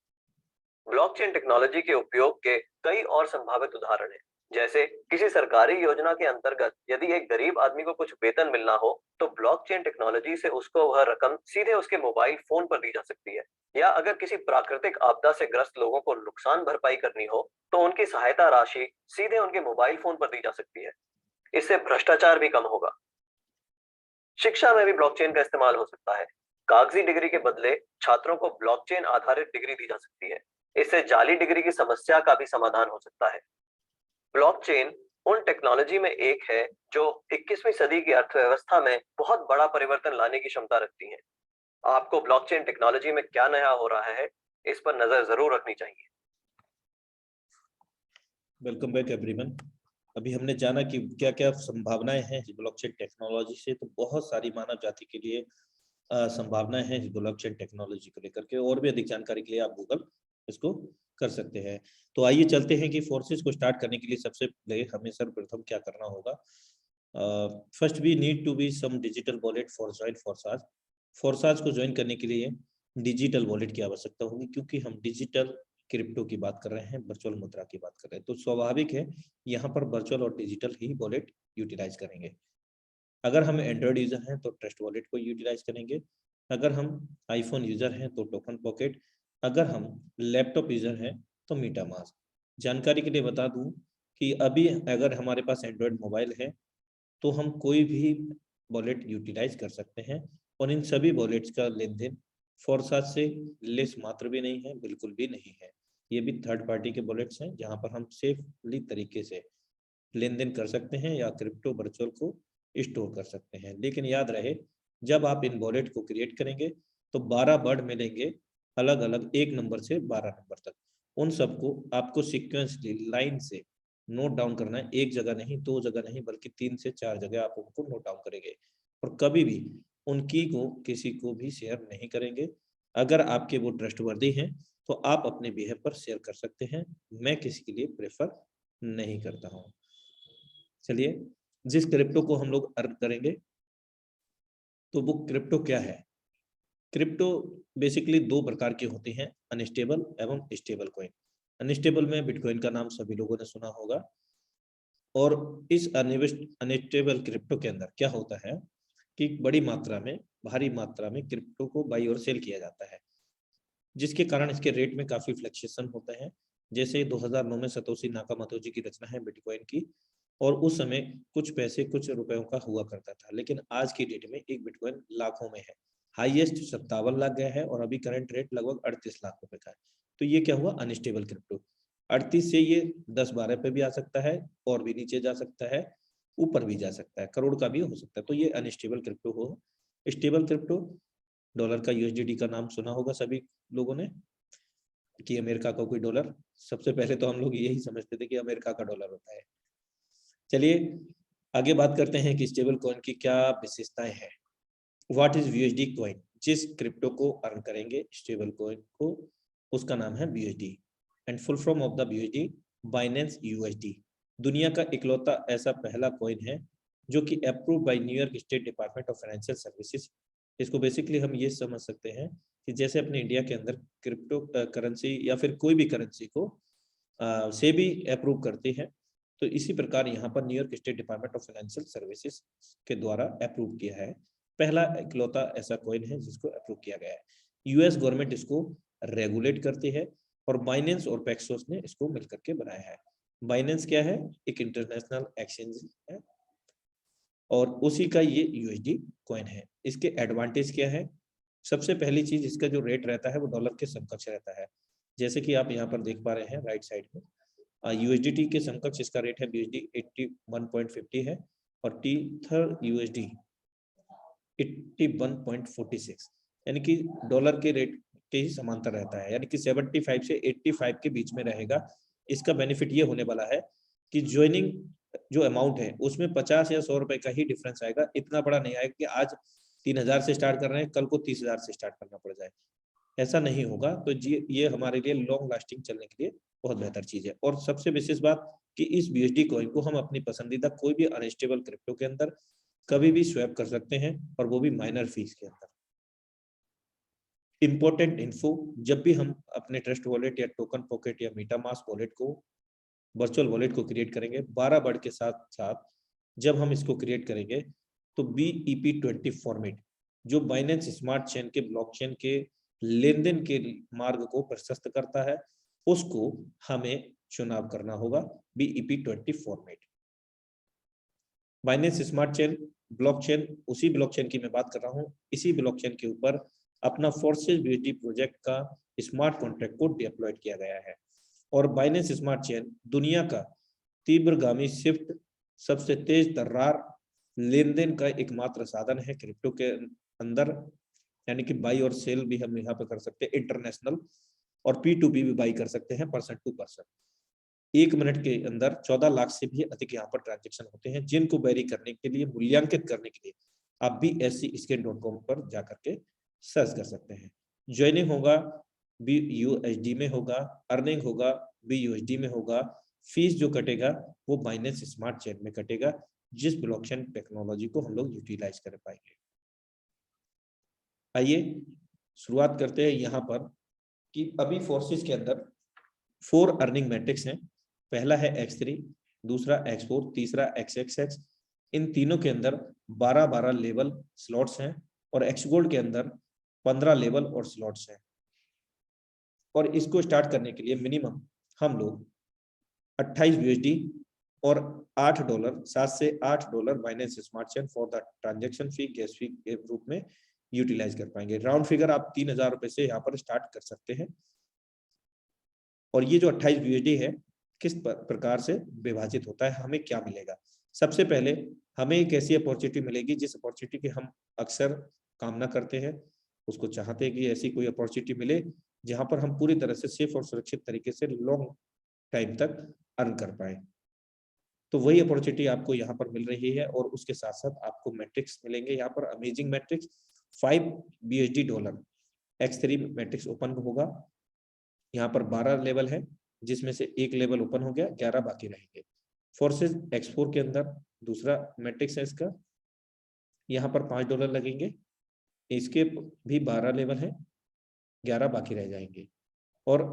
ब्लॉकचेन टेक्नोलॉजी के उपयोग के कई और संभावित उदाहरण हैं। जैसे किसी सरकारी योजना के अंतर्गत यदि एक गरीब आदमी को कुछ वेतन मिलना हो तो ब्लॉकचेन टेक्नोलॉजी से उसको वह रकम सीधे उसके मोबाइल फोन पर दी जा सकती है। या अगर किसी प्राकृतिक आपदा से ग्रस्त लोगों को नुकसान भरपाई करनी हो तो उनकी सहायता राशि सीधे उनके मोबाइल फोन पर दी जा सकती है। इससे भ्रष्टाचार भी कम होगा। शिक्षा में भी ब्लॉकचेन का इस्तेमाल हो सकता है। कागजी डिग्री के बदले छात्रों को ब्लॉकचेन आधारित डिग्री दी जा सकती है। इससे जाली डिग्री की समस्या का भी समाधान हो सकता है। ब्लॉकचेन उन टेक्नोलॉजी में एक है जो 21वीं सदी की अर्थव्यवस्था में बहुत बड़ा परिवर्तन लाने की क्षमता रखती है। आपको ब्लॉकचेन टेक्नोलॉजी में क्या नया हो रहा है, इस पर नजर जरूर रखनी चाहिए। Welcome back everyone. अभी हमने जाना कि क्या क्या संभावनाएं हैं ब्लॉकचेन टेक्नोलॉजी से। तो बहुत सारी मानव जाति के लिए संभावनाएं हैं ब्लॉकचेन टेक्नोलॉजी को लेकर के। और भी अधिक जानकारी के लिए आप गूगल इसको कर सकते हैं। तो आइए चलते हैं कि फोर्सेस को स्टार्ट करने के लिए सबसे पहले हमें सर्वप्रथम क्या करना होगा। First we need to be some digital wallet for join Forsage. Forsage को ज्वाइन करने के लिए डिजिटल वॉलेट की आवश्यकता होगी, क्योंकि हम डिजिटल क्रिप्टो की बात कर रहे हैं, वर्चुअल मुद्रा की बात कर रहे हैं। तो स्वाभाविक है यहाँ पर वर्चुअल और डिजिटल ही वॉलेट यूटिलाइज करेंगे। अगर हम एंड्रॉयड यूजर हैं तो ट्रस्ट वॉलेट को यूटिलाइज करेंगे। अगर हम आईफोन यूजर हैं तो टोकन पॉकेट। अगर हम लैपटॉप यूजर हैं तो मीटामास्क। जानकारी के लिए बता दूं कि अभी अगर हमारे पास एंड्रॉयड मोबाइल है तो हम कोई भी वॉलेट यूटिलाइज कर सकते हैं, और इन सभी वॉलेट्स का लेन देन फोर्साज से लेस मात्र भी नहीं है, बिल्कुल भी नहीं है। ये भी थर्ड पार्टी के वॉलेट्स हैं जहां पर हम सेफली तरीके से लेन देन कर सकते हैं या क्रिप्टो वर्चुअल को स्टोर कर सकते हैं। लेकिन याद रहे, जब आप इन वॉलेट को क्रिएट करेंगे तो 12 वर्ड मिलेंगे, अलग अलग एक नंबर से 12 नंबर तक। उन सबको आपको सीक्वेंसली लाइन से नोट डाउन करना है, एक जगह नहीं, दो जगह नहीं, बल्कि 3 से 4 जगह आप उनको नोट डाउन करेंगे और कभी भी उनकी को किसी को भी शेयर नहीं करेंगे। अगर आपके वो ट्रस्टवर्दी हैं तो आप अपने बिहेव पर शेयर कर सकते हैं, मैं किसी के लिए प्रेफर नहीं करता हूँ। चलिए, जिस क्रिप्टो को हम लोग अर्न करेंगे तो वो क्रिप्टो क्या है? क्रिप्टो बेसिकली दो प्रकार की होती हैं, अनस्टेबल एवं स्टेबल कॉइन। अनस्टेबल में बिटकॉइन का नाम सभी लोगों ने सुना होगा, और इस अनस्टेबल क्रिप्टो के अंदर क्या होता है कि बड़ी मात्रा में, भारी मात्रा में क्रिप्टो को बाई और सेल किया जाता है, जिसके कारण इसके रेट में काफी फ्लक्चुएशन होते हैं। जैसे 2009 में सतोशी नाकामोटो की रचना है बिटकॉइन की, और उस समय कुछ पैसे कुछ रुपयों का हुआ करता था, लेकिन आज की डेट में एक बिटकॉइन लाखों में है, हाईएस्ट 57 लाख गया है और अभी करंट रेट लगभग 38 लाख रुपए का है। तो ये क्या हुआ? Unstable crypto. 38 से ये 10-12 पे भी आ सकता है, और भी नीचे जा सकता है, ऊपर भी जा सकता है, करोड़ का भी हो सकता है। तो ये अनस्टेबल क्रिप्टो हो। स्टेबल क्रिप्टो, डॉलर का यूएसडीटी का नाम सुना होगा सभी लोगों ने कि अमेरिका का कोई डॉलर। सबसे पहले तो हम लोग यही समझते थे कि अमेरिका का डॉलर होता है। चलिए आगे बात करते हैं कि स्टेबल कॉइन की क्या विशेषताएं हैं। What is USD coin? जिस क्रिप्टो को अर्न करेंगे स्टेबल कॉइन को, उसका नाम है BUSD, and full form of the BUSD Binance USD. दुनिया का इकलौता ऐसा पहला कॉइन है जो कि approve by New York state department of financial services. इसको बेसिकली हम ये समझ सकते हैं कि जैसे अपने इंडिया के अंदर क्रिप्टो करेंसी या फिर कोई भी करेंसी को से भी अप्रूव करती है, तो इसी प्रकार यहाँ पर New York state department of financial services के द्वारा अप्रूव किया है। पहला इकलौता ऐसा कॉइन है जिसको अप्रूव किया गया है। यूएस गवर्नमेंट इसको रेगुलेट करती है, और बाइनेंस और पैक्सोस ने इसको मिलकर के बनाया है। बाइनेंस क्या है? एक इंटरनेशनल एक्सचेंज है, और उसी का ये यूएसडी कॉइन है। इसके एडवांटेज क्या है? सबसे पहली चीज, इसका जो रेट रहता है वो डॉलर के समकक्ष रहता है। जैसे कि आप यहाँ पर देख पा रहे हैं राइट साइड में, यूएसडीटी के समकक्ष इसका रेट है बीएसडी 81.50 है, और टीथर यूएसडी 81.46, यानी कि डॉलर के रेट के ही समांतर रहता है, यानी कि 75 से 85 के बीच में रहेगा। इसका बेनिफिट ये होने वाला है कि ज्वाइनिंग जो अमाउंट है उसमें 50 या 100 रुपए का ही डिफरेंस आएगा, इतना बड़ा नहीं आएगा कि आज 3000 से स्टार्ट कर रहे हैं, कल को 30,000 से स्टार्ट करना पड़ जाए, ऐसा नहीं होगा। तो ये हमारे लिए लॉन्ग लास्टिंग चलने के लिए बहुत बेहतर चीज है। और सबसे विशेष बात कि इस बीएसडी कॉइन को हम अपनी पसंदीदा कोई भी अनस्टेबल क्रिप्टो के अंदर कभी भी स्वैप कर सकते हैं, और वो भी माइनर फीस के अंदर। इंपॉर्टेंट इन्फो, जब भी हम अपने ट्रस्ट वॉलेट या टोकन पॉकेट या मीटामास्क वॉलेट को, वर्चुअल वॉलेट को क्रिएट करेंगे, 12 वर्ड के साथ साथ जब हम इसको क्रिएट करेंगे तो BEP20 फॉर्मेट, जो बाइनेंस स्मार्ट चेन के ब्लॉकचेन के लेनदेन के मार्ग को प्रशस्त करता है, उसको हमें चुनाव करना होगा, BEP20 format. Binance smart chain blockchain, उसी ब्लॉकचेन की मैं बात कर रहा हूँ, इसी ब्लॉकचेन के ऊपर अपना फोर्सेस BSD प्रोजेक्ट का स्मार्ट कॉन्ट्रैक्ट को डिप्लॉयड किया गया है। और बाइनेंस स्मार्ट चेन दुनिया का तीव्रगामी शिफ्ट, सबसे तेज तर्रार लेनदेन का एकमात्र साधन है क्रिप्टो के अंदर, यानी कि बाई और सेल भी हम यहाँ पे कर सकते हैं इंटरनेशनल, और P2P भी बाई कर सकते हैं पर्सन टू पर्सन। 1 मिनट के अंदर 14 लाख से भी अधिक यहाँ पर ट्रांजेक्शन होते हैं, जिनको वेरी करने के लिए, मूल्यांकित करने के लिए आप BSCscan.com पर जाकर के सर्च कर सकते हैं। ज्वाइनिंग होगा BUSD में होगा, अर्निंग होगा BUSD में होगा, फीस जो कटेगा वो बाइनेंस स्मार्ट चेन में कटेगा, जिस ब्लॉकचेन टेक्नोलॉजी को हम लोग यूटिलाइज कर पाएंगे। आइए शुरुआत करते हैं यहाँ पर कि अभी फोर्सेस के अंदर 4 अर्निंग मैट्रिक्स हैं। पहला है X3, दूसरा X4, तीसरा XXX। इन तीनों के अंदर 12-12 लेवल स्लॉट्स हैं, और XGold के अंदर 15 लेवल और स्लॉट्स हैं। और इसको स्टार्ट करने के लिए मिनिमम हम लोग 28 USD और $8, 7 से $8 Binance smart chain for the transaction fee, gas fee के रूप में यूटिलाइज कर पाएंगे। राउंड फिगर आप 3000 रुपए से यहाँ पर स्टार्ट कर सकते हैं। और ये जो 28 USD है किस प्रकार से विभाजित होता है, हमें क्या मिलेगा? सबसे पहले हमें एक ऐसी अपॉर्चुनिटी मिलेगी जिस अपॉर्चुनिटी की हम अक्सर कामना करते हैं, उसको चाहते हैं कि ऐसी कोई अपॉर्चुनिटी मिले जहां पर हम पूरी तरह से सेफ और सुरक्षित तरीके से लॉन्ग टाइम तक अर्न कर पाए। तो वही अपॉर्चुनिटी आपको यहाँ पर मिल रही है और उसके साथ साथ आपको मैट्रिक्स मिलेंगे यहाँ पर, amazing matrix. $5 X3 matrix open होगा। यहाँ पर 12 लेवल है, जिसमें से एक लेवल ओपन हो गया, 11 बाकी रहेंगे। फोर्सेस X4 के अंदर दूसरा मैट्रिक्स है इसका, यहाँ पर $5 लगेंगे। इसके भी 12 लेवल है, 11 बाकी रह जाएंगे। और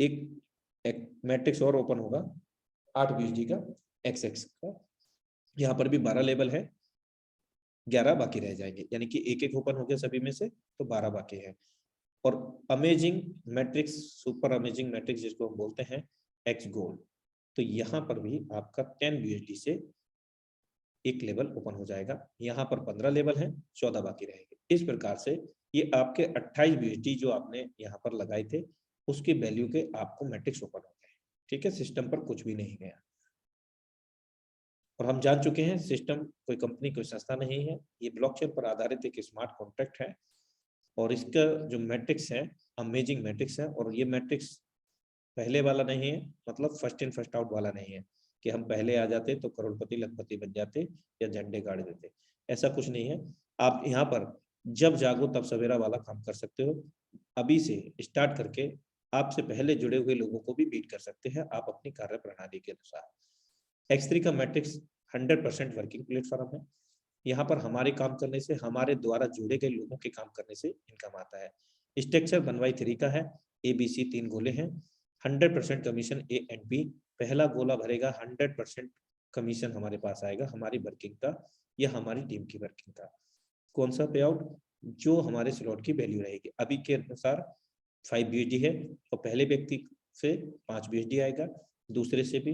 एक मैट्रिक्स और ओपन होगा 8 BSD का XX का, यहाँ पर भी 12 लेवल है, 11 बाकी रह जाएंगे, यानी कि एक ओपन हो गया सभी में से, तो 12 बाकी है। और amazing matrix, super amazing matrix जिसको हम बोलते हैं X गोल्ड, तो यहाँ पर भी आपका 10 BSD से एक लेवल ओपन हो जाएगा। यहाँ पर 15 लेवल है, 14 बाकी रहेंगे। इस प्रकार से ये आपके 28 BSD जो आपने यहाँ पर लगाए थे, उसकी वैल्यू के आपको मैट्रिक्स ओपन हो गए। ठीक है, सिस्टम पर कुछ भी नहीं गया। और हम जान चुके हैं सिस्टम कोई कंपनी, कोई संस्था नहीं है, ये ब्लॉकचेन पर आधारित एक स्मार्ट कॉन्ट्रैक्ट है। और इसका जो मैट्रिक्स है अमेजिंग मैट्रिक्स है, और ये मैट्रिक्स पहले वाला नहीं है, मतलब फर्स्ट इन फर्स्ट आउट वाला नहीं है कि हम पहले आ जाते तो करोड़पति लखपति बन जाते या झंडे गाड़ देते, ऐसा कुछ नहीं है। आप यहाँ पर जब जागो तब सवेरा वाला काम कर सकते हो। अभी से स्टार्ट करके आपसे पहले जुड़े हुए लोगों को भी बीट कर सकते हैं आप अपनी कार्य प्रणाली के अनुसार। X3 का मैट्रिक्स 100% वर्किंग प्लेटफॉर्म है। यहाँ पर हमारे काम करने से, हमारे द्वारा जुड़े गए लोगों के काम करने से इनकम आता है। स्ट्रक्चर 1/3 का है, ABC 3 गोले हैं, 100% कमीशन A एंड B। पहला गोला भरेगा 100% कमीशन हमारे पास आएगा, हमारी वर्किंग का या हमारी टीम की वर्किंग का। कौन सा पे आउट? जो हमारे स्लॉट की वैल्यू रहेगी। अभी के अनुसार 5 BSD है, तो पहले व्यक्ति से 5 BSD आएगा, दूसरे से भी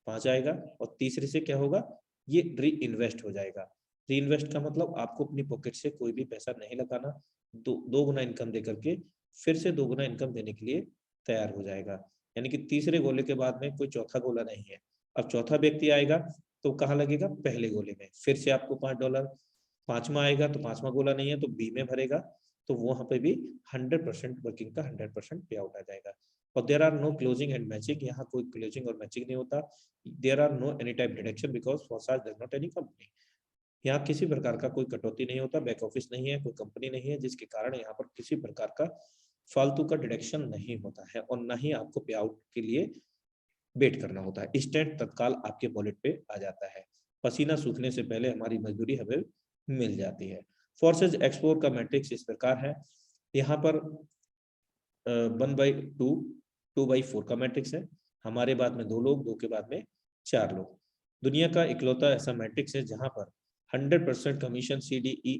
5 आएगा, और तीसरे से क्या होगा, ये री इन्वेस्ट हो जाएगा। री इन्वेस्ट का मतलब आपको अपनी पॉकेट से कोई भी पैसा नहीं लगाना, दो गुना इनकम दे करके फिर से 2 गुना इनकम देने के लिए तैयार हो जाएगा। यानी कि तीसरे गोले के बाद में कोई चौथा गोला नहीं है। अब चौथा व्यक्ति आएगा तो कहाँ लगेगा? पहले गोले में, फिर से आपको $5। पांचवा आएगा तो पांचवा गोला नहीं है तो बी में भरेगा, तो वहां पे भी 100% वर्किंग का 100% पे आउट आ जाएगा। और there are no closing and matching, यहाँ कोई क्लोजिंग और मैचिंग नहीं होता। There are no any type deduction because Forsage does not any company, यहाँ किसी प्रकार का कोई कटौती नहीं होता, बैक ऑफिस नहीं है, कोई कंपनी नहीं है, जिसके कारण यहाँ पर किसी प्रकार का फालतू का डिडक्शन नहीं होता है, और न ही आपको पे आउट के लिए वेट करना होता है। इंस्टेंट तत्काल आपके वॉलेट पे आ जाता है, पसीना सूखने से पहले हमारी मजदूरी हमें मिल जाती है। फोर्सेज X4 का मैट्रिक्स इस प्रकार है, यहाँ पर 1/2 2/4 का मैट्रिक्स है, हमारे बाद में 2 लोग, 2 के बाद में 4 लोग। दुनिया का इकलौता ऐसा मैट्रिक्स है जहां पर 100% कमीशन CDE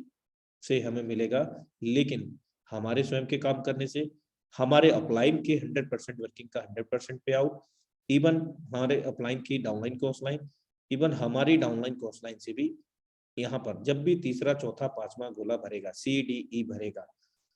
से हमें मिलेगा, लेकिन हमारे स्वयं के काम करने से, हमारे अपलाइन के 100% वर्किंग का 100% पे आउट, इवन हमारे अपलाइन की डाउनलाइन क्रॉसलाइन, इवन हमारी डाउनलाइन क्रॉसलाइन से भी यहाँ पर जब भी तीसरा चौथा पांचवा गोला भरेगा, CDE भरेगा,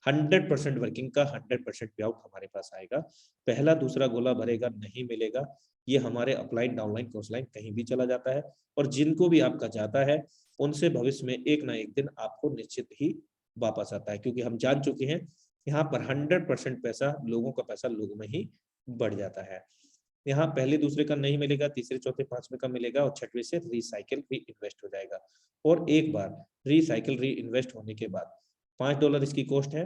100% वर्किंग का 100% पे आउट हमारे पास आएगा। पहला दूसरा गोला भरेगा नहीं मिलेगा, ये हमारे अपलाइन डाउनलाइन क्रॉसलाइन कहीं भी चला जाता है, और जिनको भी आपका जाता है उनसे भविष्य में एक ना एक दिन आपको निश्चित ही वापस आता है, क्योंकि हम जान चुके हैं यहाँ पर 100% पैसा, लोगों का पैसा लोगों में ही बढ़ जाता है। यहाँ पहले दूसरे का नहीं मिलेगा, तीसरे चौथे पांचवें का मिलेगा, और छठवें से रिसाइकिल री इन्वेस्ट हो जाएगा। और एक बार रिसाइकिल री इन्वेस्ट होने के बाद $5 इसकी कॉस्ट है।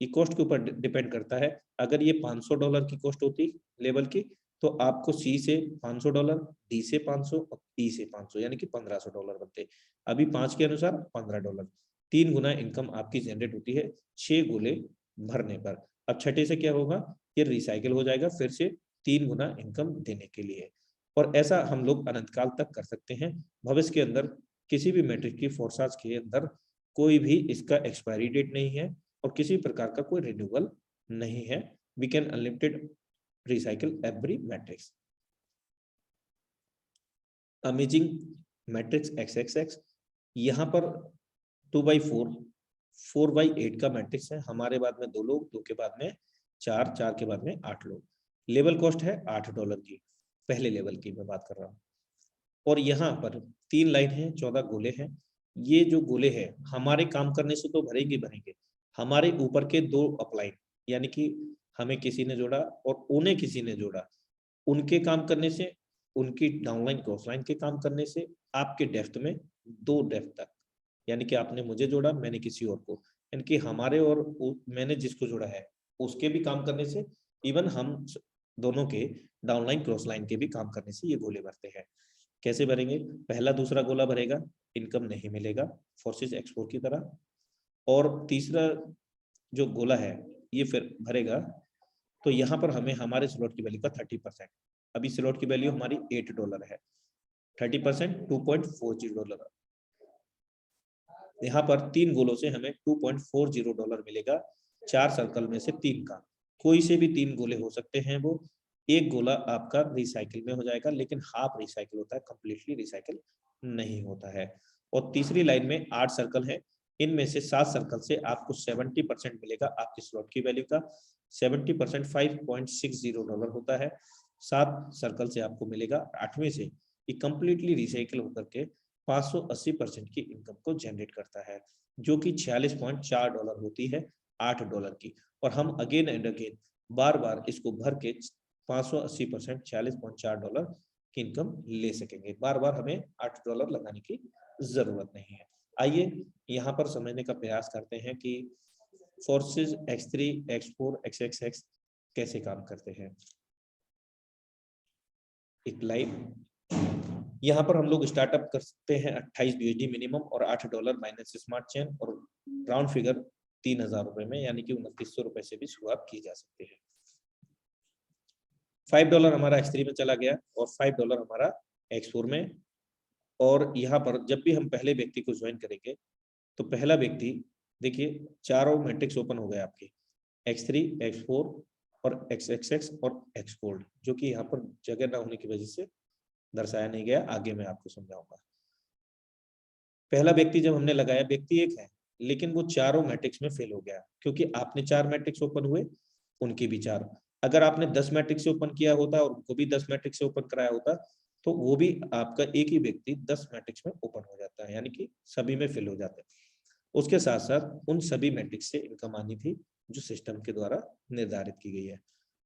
ये कॉस्ट के ऊपर डिपेंड करता है, अगर ये $500 की कॉस्ट होती लेवल की, तो आपको C से $500, D से 500 और E से 500, यानी कि $1500 बनते। अभी 5 के अनुसार $15, 3 गुना इनकम आपकी जनरेट होती है 6 गोले भरने पर। अब छठे से क्या होगा, ये रिसाइकिल हो जाएगा फिर से 3 गुना इनकम देने के लिए, और ऐसा हम लोग अनंत काल तक कर सकते हैं। भविष्य के अंदर किसी भी मैट्रिक की फोर्साज के अंदर कोई भी इसका एक्सपायरी डेट नहीं है, और किसी प्रकार का कोई रिन्यूअल नहीं है। We can unlimited recycle every matrix. Amazing matrix XXX, यहाँ पर 2/4 4/8 का मैट्रिक्स है, हमारे बाद में 2 लोग, 2 के बाद में 4, 4 के बाद में 8 लोग। लेवल कॉस्ट है $8 की, पहले लेवल की मैं बात कर रहा हूँ। और यहाँ पर 3 लाइन है, 14 गोले हैं। ये जो गोले हैं हमारे काम करने से तो भरेंगे भरेंगे, हमारे ऊपर के 2 अपलाइन, यानी कि हमें किसी ने जोड़ा और उन्हें किसी ने जोड़ा। उनके काम करने से, उनकी डाउनलाइन क्रॉसलाइन के काम करने से आपके डेप्थ में 2 डेप्थ तक, यानी कि आपने मुझे जोड़ा, मैंने किसी और को, यानी कि हमारे और मैंने जिसको जोड़ा है उसके भी काम करने से, इवन हम दोनों के डाउनलाइन क्रॉसलाइन के भी काम करने से ये गोले भरते हैं। कैसे भरेंगे? पहला दूसरा गोला भरेगा, इनकम नहीं मिलेगा फोर्सेस एक्सपोर्ट की तरह। और तीसरा जो गोला है ये फिर भरेगा, तो यहाँ पर हमें हमारे स्लॉट की वैल्यू का 30%, अभी स्लॉट की वैल्यू हमारी $8 है, 30% $2.40। यहाँ पर 3 गोलों से हमें $2.40 मिलेगा, 4 सर्कल में से 3 का, कोई से भी 3 गोले हो सकते हैं। वो एक गोला आपका रिसाइकिल में हो जाएगा, लेकिन हाफ रिसाइकिल होता है, कंप्लीटली रिसाइकिल नहीं होता है। और तीसरी लाइन में 8 सर्कल है, इनमें से 7 सर्कल से आपको 70% मिलेगा आपके स्लॉट की वैल्यू का। 70% $5.60 होता है। 7 सर्कल से आपको मिलेगा 8वें से, ये कंप्लीटली रिसाइकिल होकर के 580% की इनकम को जनरेट करता है, जो कि $46.4 होती है $8 की। और हम अगेन एंड अगेन बार बार इसको भर के 580% $46.4 की इनकम ले सकेंगे। बार बार हमें $8 लगाने की जरूरत नहीं है। आइए यहाँ पर समझने का प्रयास करते हैं कि फोर्सेस X3, X4, XXX कैसे काम करते हैं। एक लाइव यहाँ पर हम लोग स्टार्टअप कर सकते हैं 28 USD मिनिमम और $8 माइनस स्मार्ट चेन, और राउंड फिगर 3000 रुपए में, यानी कि 2900 रुपए से भी शुरुआत की जा सकती है। $5 हमारा X3 में चला गया और $5 हमारा X4 में। और यहाँ पर जब भी हम पहले व्यक्ति को ज्वाइन करेंगे तो पहला व्यक्ति देखिए, चारों मैट्रिक्स ओपन हो गए आपके, X3, X4 और XXX और Xgold, जो कि यहाँ पर जगह ना होने की वजह से दर्शाया नहीं गया, आगे मैं आपको समझाऊंगा। पहला व्यक्ति जब हमने लगाया, व्यक्ति एक है लेकिन वो चारों मैट्रिक्स में फेल हो गया, क्योंकि आपने 4 मैट्रिक्स ओपन हुए, उनके भी 4। अगर आपने 10 मैट्रिक्स से ओपन किया होता और उनको भी 10 मैट्रिक्स से ओपन कराया होता तो वो भी आपका एक ही व्यक्ति 10 मैट्रिक्स में ओपन हो जाता है, यानी कि सभी में फेल हो जाते हैं। उसके साथ साथ उन सभी मैट्रिक्स से इनकम आनी थी जो सिस्टम के द्वारा निर्धारित की गई है।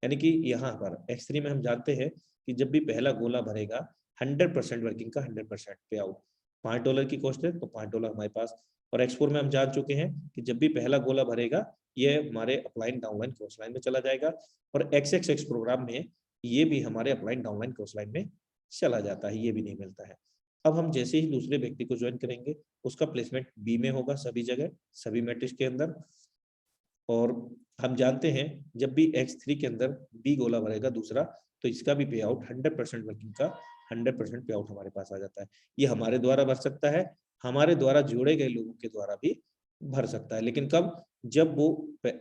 यानी कि यहाँ पर X3 में हम जानते हैं कि जब भी पहला गोला भरेगा 100% वर्किंग का 100% पे आउट, $5 की कॉस्ट है तो $5 हमारे पास। और X4 में हम जान चुके हैं कि जब भी पहला गोला भरेगा ये हमारे अपलाइन डाउनलाइन क्रॉसलाइन में चला जाएगा, और XXX प्रोग्राम में ये भी हमारे अपलाइन डाउनलाइन क्रॉसलाइन में चला जाता है, ये भी नहीं मिलता है। अब हम जैसे ही दूसरे व्यक्ति को ज्वाइन करेंगे उसका प्लेसमेंट बी में होगा, सभी जगह सभी मैट्रिक्स के अंदर। और हम जानते हैं जब भी X3 के अंदर बी गोला भरेगा दूसरा, तो इसका भी पे आउट 100% वर्किंग का 100% पे आउट हमारे पास आ जाता है। ये हमारे द्वारा भर सकता है, हमारे द्वारा जोड़े गए लोगों के द्वारा भी भर सकता है, लेकिन कब? जब वो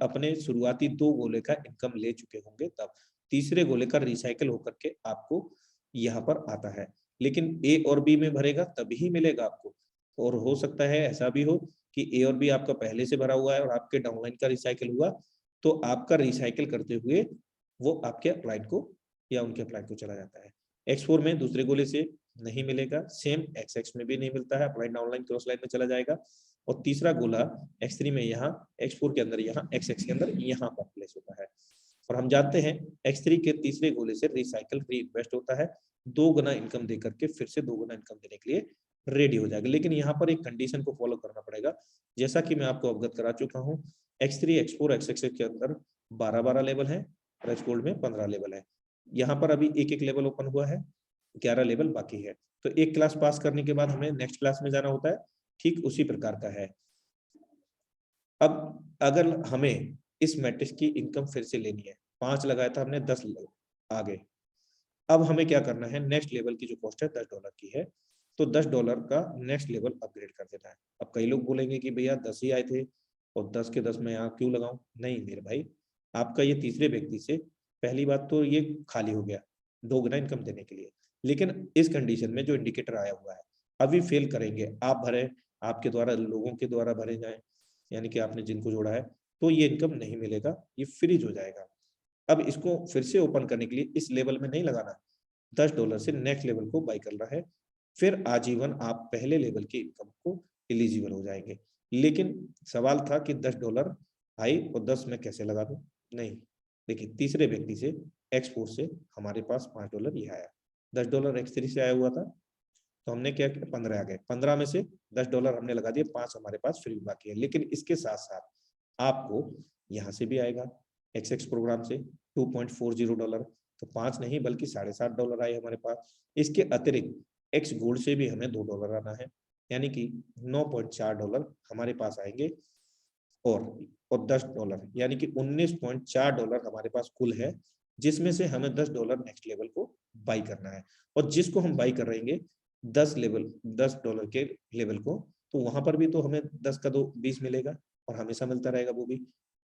अपने शुरुआती 2 गोले का इनकम ले चुके होंगे तब। तीसरे गोले का रिसाइकिल होकर के आपको यहाँ पर आता है, लेकिन ए और बी में भरेगा तभी मिलेगा आपको। और हो सकता है ऐसा भी हो कि ए और बी आपका पहले से भरा हुआ है और आपके डाउनलाइन का रिसाइकिल हुआ, तो आपका रिसाइकिल करते हुए वो आपके अपलाइन को या उनके अपलाइन को चला जाता है। X4 में दूसरे गोले से नहीं मिलेगा, सेम XX में भी नहीं मिलता है, अपलाइन डाउनलाइन क्रॉस लाइन में चला जाएगा। और तीसरा गोला X3 में यहाँ, X4 के अंदर यहाँ, XX के अंदर यहाँ पर प्लेस होता है। और हम जानते हैं X3 के तीसरे गोले से रिसाइकिल री इन्वेस्ट होता है, 2 गुना इनकम देकर के फिर से 2 गुना इनकम देने के लिए रेडी हो जाएगा। लेकिन यहाँ पर एक कंडीशन को फॉलो करना पड़ेगा, जैसा कि मैं आपको अवगत करा चुका हूँ। X3, X4, XXX के अंदर 12-12 लेवल है और Xgold में 15 लेवल है। यहाँ पर अभी एक लेवल ओपन हुआ है, 11 लेवल बाकी है। तो एक क्लास पास करने के बाद हमें नेक्स्ट क्लास में जाना होता है, ठीक उसी प्रकार का है। अब अगर हमें इस मैट्रिक्स की इनकम फिर से लेनी है, 5 लगाया था हमने, 10 आगे। अब हमें क्या करना है, नेक्स्ट लेवल की जो कॉस्ट है $10 की है, तो $10 का नेक्स्ट लेवल अपग्रेड कर देना है। अब कई लोग बोलेंगे कि भैया 10 ही आए थे और 10 के 10 मैं यहाँ क्यों लगाऊं? नहीं मेरे भाई, आपका ये तीसरे व्यक्ति से पहली बात तो ये खाली हो गया 2 गुना इनकम देने के लिए, लेकिन इस कंडीशन में जो इंडिकेटर आया हुआ है अभी फेल करेंगे, आप भरे, आपके द्वारा लोगों के द्वारा भरे जाए, यानी कि आपने जिनको जोड़ा है, तो ये इनकम नहीं मिलेगा, ये फ्रीज हो जाएगा। अब इसको फिर से ओपन करने के लिए इस लेवल में नहीं लगाना, $10 से नेक्स्ट लेवल को बाई करना है, फिर आजीवन आप पहले लेवल की इनकम को एलिजिबल हो जाएंगे। लेकिन सवाल था कि $10 आई और 10 मैं कैसे लगा दूं? नहीं, देखिए तीसरे व्यक्ति से X4 से हमारे पास $5 ये आया, $10 X3 से आया हुआ था, तो हमने क्या किया, 15 आ गए, 15 में से $10 हमने लगा दिए, 5 हमारे पास फिर भी बाकी है। लेकिन इसके साथ साथ आपको यहाँ से भी आएगा XX प्रोग्राम से $2.40, तो 5 नहीं बल्कि $7.5 आए हमारे पास। इसके अतिरिक्त X गोल्ड से भी हमें $2 आना है, यानी कि $9.4 हमारे पास आएंगे, और $10 यानी कि $19.4 हमारे पास कुल है, जिसमें से हमें $10 नेक्स्ट लेवल को बाई करना है। और जिसको हम बाई कर रहेंगे $10 के लेवल को, तो वहां पर भी तो हमें 10 का 2 20 मिलेगा और हमेशा मिलता रहेगा। वो भी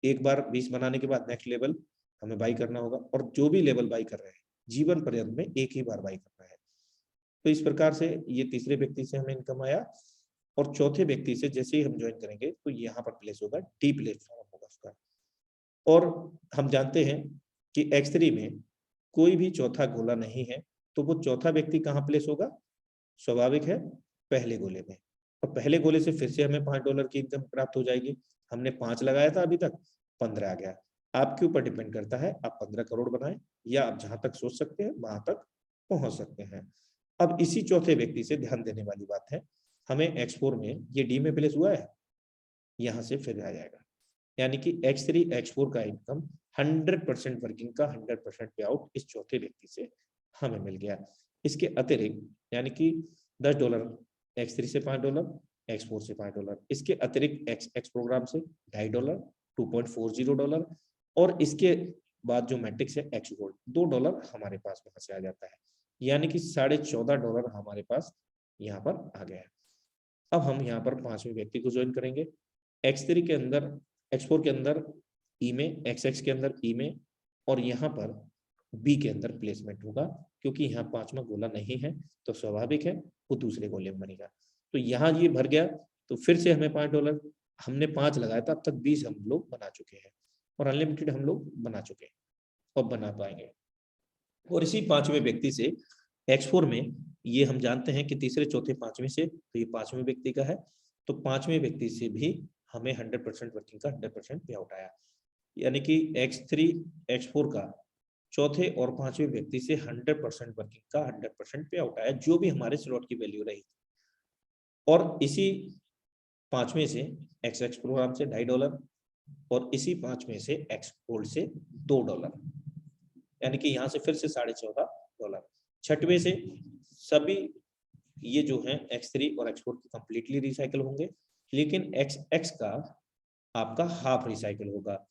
एक बार 20 बनाने के बाद नेक्स्ट लेवल हमें बाई करना होगा, और जो भी लेवल बाई कर रहे हैं जीवन पर्यंत में एक ही बार बाई करना है। तो इस प्रकार से ये तीसरे व्यक्ति से हमें इनकम आया, और चौथे व्यक्ति से जैसे ही हम ज्वाइन करेंगे तो यहाँ पर प्लेस होगा, डी प्लेटफॉर्म होगा उसका। और हम जानते हैं कि X3 में कोई भी चौथा गोला नहीं है, तो वो चौथा व्यक्ति कहाँ प्लेस होगा, स्वाभाविक है पहले गोले में। और पहले गोले से फिर से हमें $5 की इनकम प्राप्त हो जाएगी। हमने 5 लगाया था, अभी तक 15 आ गया। आपके ऊपर डिपेंड करता है, आप 15 करोड़ बनाएं या आप जहां तक सोच सकते हैं वहां तक पहुंच सकते हैं। अब इसी चौथे व्यक्ति से ध्यान देने वाली बात है, हमें X4 में ये डी में प्लेस हुआ है, यहाँ से फिर आ जाएगा, यानी कि X3 X4 का इनकम 100% वर्किंग का 100% पे आउट इस चौथे व्यक्ति से हमें मिल गया। इसके अतिरिक्त यानी कि $10 X3 से $5, X4 से $5, इसके अतिरिक्त X प्रोग्राम से $2.5 $2.40, और इसके बाद जो मैट्रिक्स है X गोल्ड $2 हमारे पास वहां से आ जाता है, यानी कि $14.5 हमारे पास यहाँ पर आ गया है। अब हम यहाँ पर 5वें व्यक्ति को ज्वाइन करेंगे। X3 के अंदर, X4 के अंदर ई में, XX के अंदर ई में, और यहाँ पर बी के अंदर प्लेसमेंट होगा, क्योंकि यहाँ 5वां गोला नहीं है तो स्वाभाविक है वो दूसरे गोले में बनेगा। तो यहाँ ये भर गया, तो फिर से हमें $5, हमने 5 लगाया था, अब तक 20 हम लोग बना चुके हैं, और अनलिमिटेड हम लोग बना चुके हैं और बना पाएंगे। और इसी 5वें व्यक्ति से X4 में ये हम जानते हैं कि तीसरे चौथे 5वें से, तो ये 5वें व्यक्ति का है, तो 5वें व्यक्ति से भी हमें 100% वर्किंग का 100% पे आउट आया, यानी कि X3 X4 का चौथे और 5वें व्यक्ति से 100% वर्किंग का 100% पे आउट आया, जो भी हमारे स्लॉट की वैल्यू रही। और इसी 5वें से XX प्रोग्राम से $2.5, और इसी 5वें से X गोल्ड से $2, यानी कि यहाँ से फिर से $14.5। 6वें से सभी ये जो है X3 और X4 की कंप्लीटली रिसाइकल होंगे, लेकिन XX का आपका हाफ रिसाइकल होगा,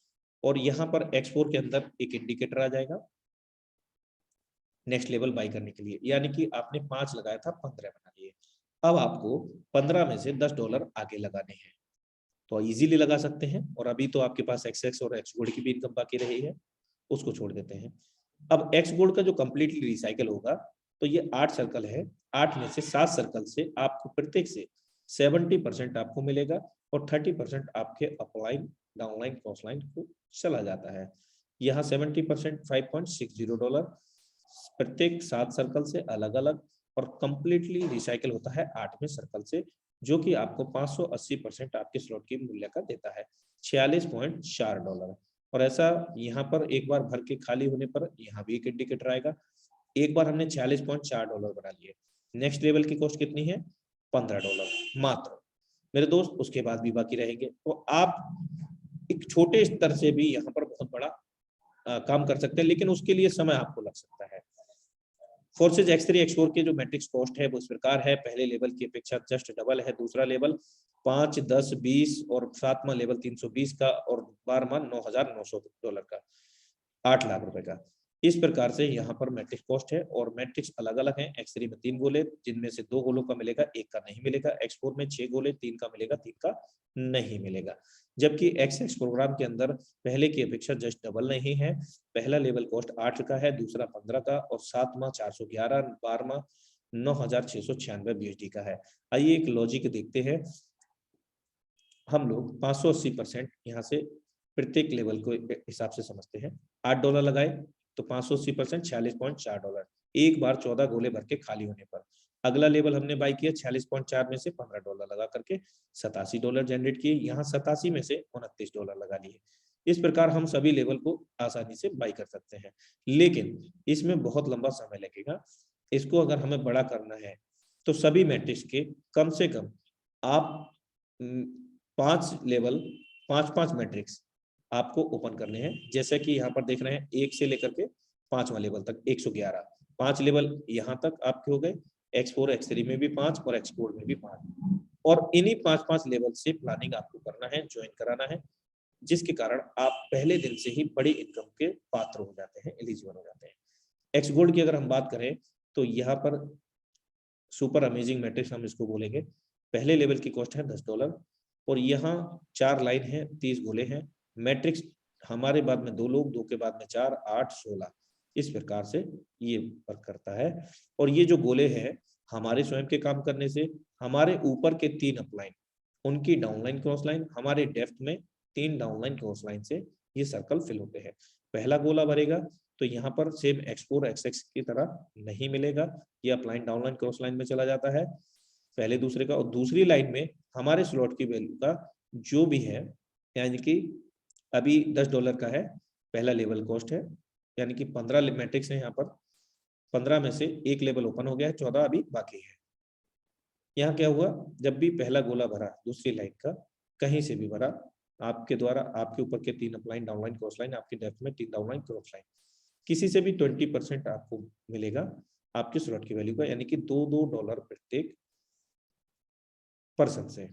और यहाँ पर X4 के अंदर एक इंडिकेटर आ जाएगा नेक्स्ट लेवल बाई करने के लिए, यानी कि आपने 5 लगाया था, 15 बना लिए। अब आपको 15 में से $10 आगे लगाने हैं, तो इजीली लगा सकते हैं। और अभी तो आपके पास XX और X गोल्ड की भी इनकम बाकी रही है, उसको छोड़ देते हैं। अब X गोल्ड का जो कंप्लीटली रिसाइकल होगा, तो ये 8 सर्कल है, 8 में से 7 सर्कल से आपको प्रत्येक से 70% आपको मिलेगा, और 30% आपके अपलाइन, डाउनलाइन, क्रॉसलाइन को चला जाता है। यहाँ 70% $5.60 प्रत्येक 7 सर्कल से अलग अलग, और कंप्लीटली रिसाइकल होता है 8वें सर्कल से, जो कि आपको 580% आपके स्लॉट की मूल्य का देता है, $46.4। और ऐसा यहाँ पर एक बार भर के खाली होने पर यहाँ भी एक इंडिकेटर आएगा। एक बार हमने $46.4 बना लिए, नेक्स्ट लेवल की कॉस्ट कितनी है, $15 मात्र मेरे दोस्त, उसके बाद भी बाकी रहेंगे। तो आप एक छोटे स्तर से भी यहाँ पर बहुत बड़ा काम कर सकते हैं, लेकिन उसके लिए समय आपको लग सकता है। फोर्सेज X3 X4 के जो मैट्रिक्स कॉस्ट है वो इस प्रकार है, पहले लेवल की अपेक्षा जस्ट डबल है, दूसरा लेवल 5, 10, 20, और 7वां लेवल 320 का, और 12वां $9,900 का, 8 लाख रुपए का। इस प्रकार से यहाँ पर मैट्रिक्स कॉस्ट है, और मैट्रिक्स अलग अलग हैं। X3 में 3 गोले, जिनमें से 2 गोलों का मिलेगा, 1 का नहीं मिलेगा। X4 में 6 गोले, 3 का मिलेगा, 3 का नहीं मिलेगा। जबकि XX प्रोग्राम के अंदर पहले की अपेक्षा जस्ट डबल नहीं है, पहला लेवल कॉस्ट 8 का है, दूसरा 15 का, और 7वां 411, 12वां 9,696 BSD का है। आइए एक लॉजिक देखते हैं। हम लोग 580% यहाँ से प्रत्येक लेवल को हिसाब से समझते हैं। $8 लगाए तो 580% $46.4, एक बार 14 गोले भर के खाली होने पर। अगला लेवल हमने बाई किया 46.4 में से $15 लगा करके $87 जनरेट किए, यहाँ 87 में से $29 लगा लिए। इस प्रकार हम सभी लेवल को आसानी से बाई कर सकते हैं, लेकिन इसमें बहुत लंबा समय लगेगा। इसको अगर हमें बड़ा करना है तो सभी मैट्रिक्स के कम से कम आप 5 लेवल 5 मैट्रिक्स आपको ओपन करने हैं। जैसे कि यहाँ पर देख रहे हैं 1 से लेकर के 5वां लेवल तक 111, 5 लेवल यहाँ तक आपके हो गए, X4 X3 में भी 5 और X4 में भी 5, और इन्हीं 5 लेवल से प्लानिंग आपको करना है, ज्वाइन कराना है, जिसके कारण आप पहले दिन से ही बड़ी इनकम के पात्र हो जाते हैं, एलिजिबल हो जाते हैं। एक्स गोल्ड की अगर हम बात करें तो यहाँ पर सुपर अमेजिंग मैट्रिक्स हम इसको बोलेंगे। पहले लेवल की कॉस्ट है $10 और यहाँ 4 लाइन है, 30 गोले हैं। मैट्रिक्स हमारे बाद में 2 लोग, 2 के बाद में 4, 8, 16, इस प्रकार से ये वर्क करता है। और ये जो गोले हैं हमारे स्वयं के काम करने से हमारे ऊपर के 3 अपलाइन, उनकी डाउनलाइन क्रॉस लाइन, हमारे डेप्थ में 3 डाउनलाइन क्रॉस लाइन से ये सर्कल फिल होते हैं। पहला गोला भरेगा तो यहाँ पर सेम X4 XX की तरह नहीं मिलेगा, ये अपलाइन डाउनलाइन क्रॉस लाइन में चला जाता है पहले दूसरे का, और दूसरी लाइन में हमारे स्लॉट की वैल्यू का जो भी है, यानी कि अभी $10 का है, पहला लेवल कॉस्ट है, यानी कि 15 मैट्रिक्स है यहाँ पर, 15 में से एक लेवल ओपन हो गया है, 14 अभी बाकी है। यहाँ क्या हुआ, जब भी पहला गोला भरा दूसरी लाइन का कहीं से भी भरा, आपके द्वारा आपके ऊपर के 3 अपलाइन डाउनलाइन क्रॉस लाइन, आपके डेप्थ में 3 डाउनलाइन क्रॉस लाइन, किसी से भी 20% आपको मिलेगा आपके स्लॉट की वैल्यू का, यानी कि $2 प्रत्येक पर्सन से।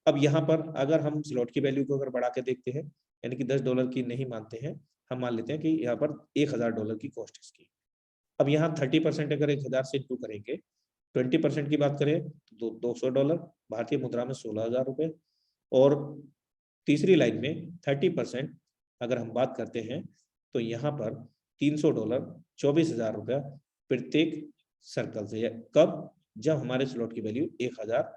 अब यहाँ पर अगर हम स्लॉट की वैल्यू को अगर बढ़ा के देखते हैं, यानी कि $10 की नहीं मानते हैं, हम मान लेते हैं कि यहाँ पर $1000 की कॉस्ट इसकी। अब यहाँ 30% अगर 1000 से इंटू करेंगे, 20% की बात करें तो $200, भारतीय मुद्रा में 16,000 रुपए। और तीसरी लाइन में 30% अगर हम बात करते हैं तो यहाँ पर $300, 24,000 रुपया प्रत्येक सर्कल से। कब? जब हमारे स्लॉट की वैल्यू 1000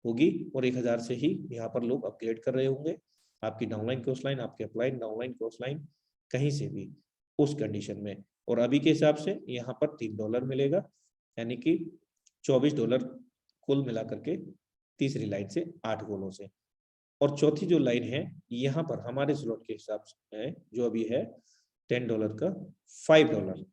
होगी, और 1000 से ही यहाँ पर लोग अपग्रेड कर रहे होंगे आपकी डाउनलाइन क्रॉस लाइन, आपके अपलाइन डाउनलाइन क्रॉस लाइन, कहीं से भी उस कंडीशन में। और अभी के हिसाब से यहाँ पर $3 मिलेगा, यानी कि $24 कुल मिला करके तीसरी लाइन से 8 गोलों से। और चौथी जो लाइन है यहाँ पर हमारे स्लॉट के हिसाब से है, जो अभी है $10 का $5,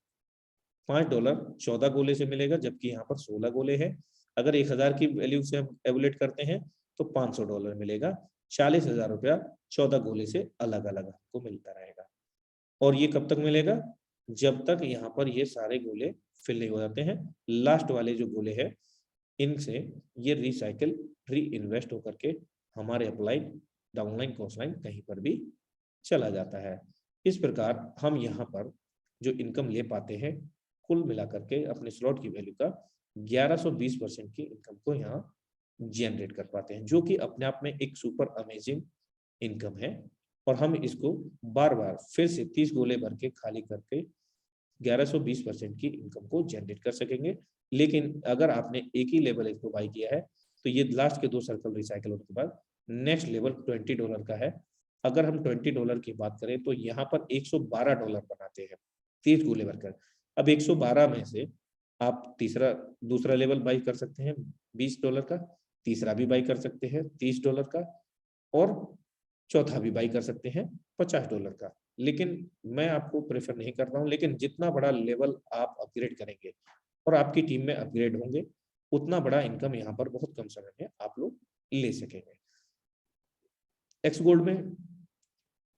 $5 14 गोले से मिलेगा, जबकि यहाँ पर 16 गोले हैं। अगर 1000 की वैल्यू से हम एवुलेट करते हैं तो $500 मिलेगा, 40,000 रुपया 14 गोले से अलग अलग आपको मिलता रहेगा। और ये कब तक मिलेगा? जब तक यहाँ पर ये सारे गोले फिल नहीं हो जाते हैं। लास्ट वाले जो गोले हैं इनसे ये रिसाइकिल री इन्वेस्ट होकर के हमारे अपलाइन डाउनलाइन क्रॉस लाइन कहीं पर भी चला जाता है। इस प्रकार हम यहाँ पर जो इनकम ले पाते हैं, कुल मिलाकर के अपने स्लॉट की वैल्यू का 1120% की इनकम को यहाँ जनरेट कर पाते हैं, जो कि अपने आप में एक सुपर अमेजिंग इनकम है। और हम इसको बार बार फिर से 30 गोले भर के खाली करके 1120% की इनकम को जनरेट कर सकेंगे। लेकिन अगर आपने एक ही लेवल इसको बाई किया है तो ये लास्ट के 2 सर्कल रिसाइकिल होने के बाद नेक्स्ट लेवल $20 का है। अगर हम $20 की बात करें तो यहाँ पर $112 बनाते हैं 30 गोले भरकर। अब 112 में से आप दूसरा लेवल बाई कर सकते हैं $20 का, तीसरा भी बाई कर सकते हैं $30 का, और चौथा भी बाई कर सकते हैं $50 का। लेकिन मैं आपको प्रेफर नहीं कर रहा हूँ, लेकिन जितना बड़ा लेवल आप अपग्रेड करेंगे और आपकी टीम में अपग्रेड होंगे, उतना बड़ा इनकम यहाँ पर बहुत कम समय में आप लोग ले सकेंगे। एक्स गोल्ड में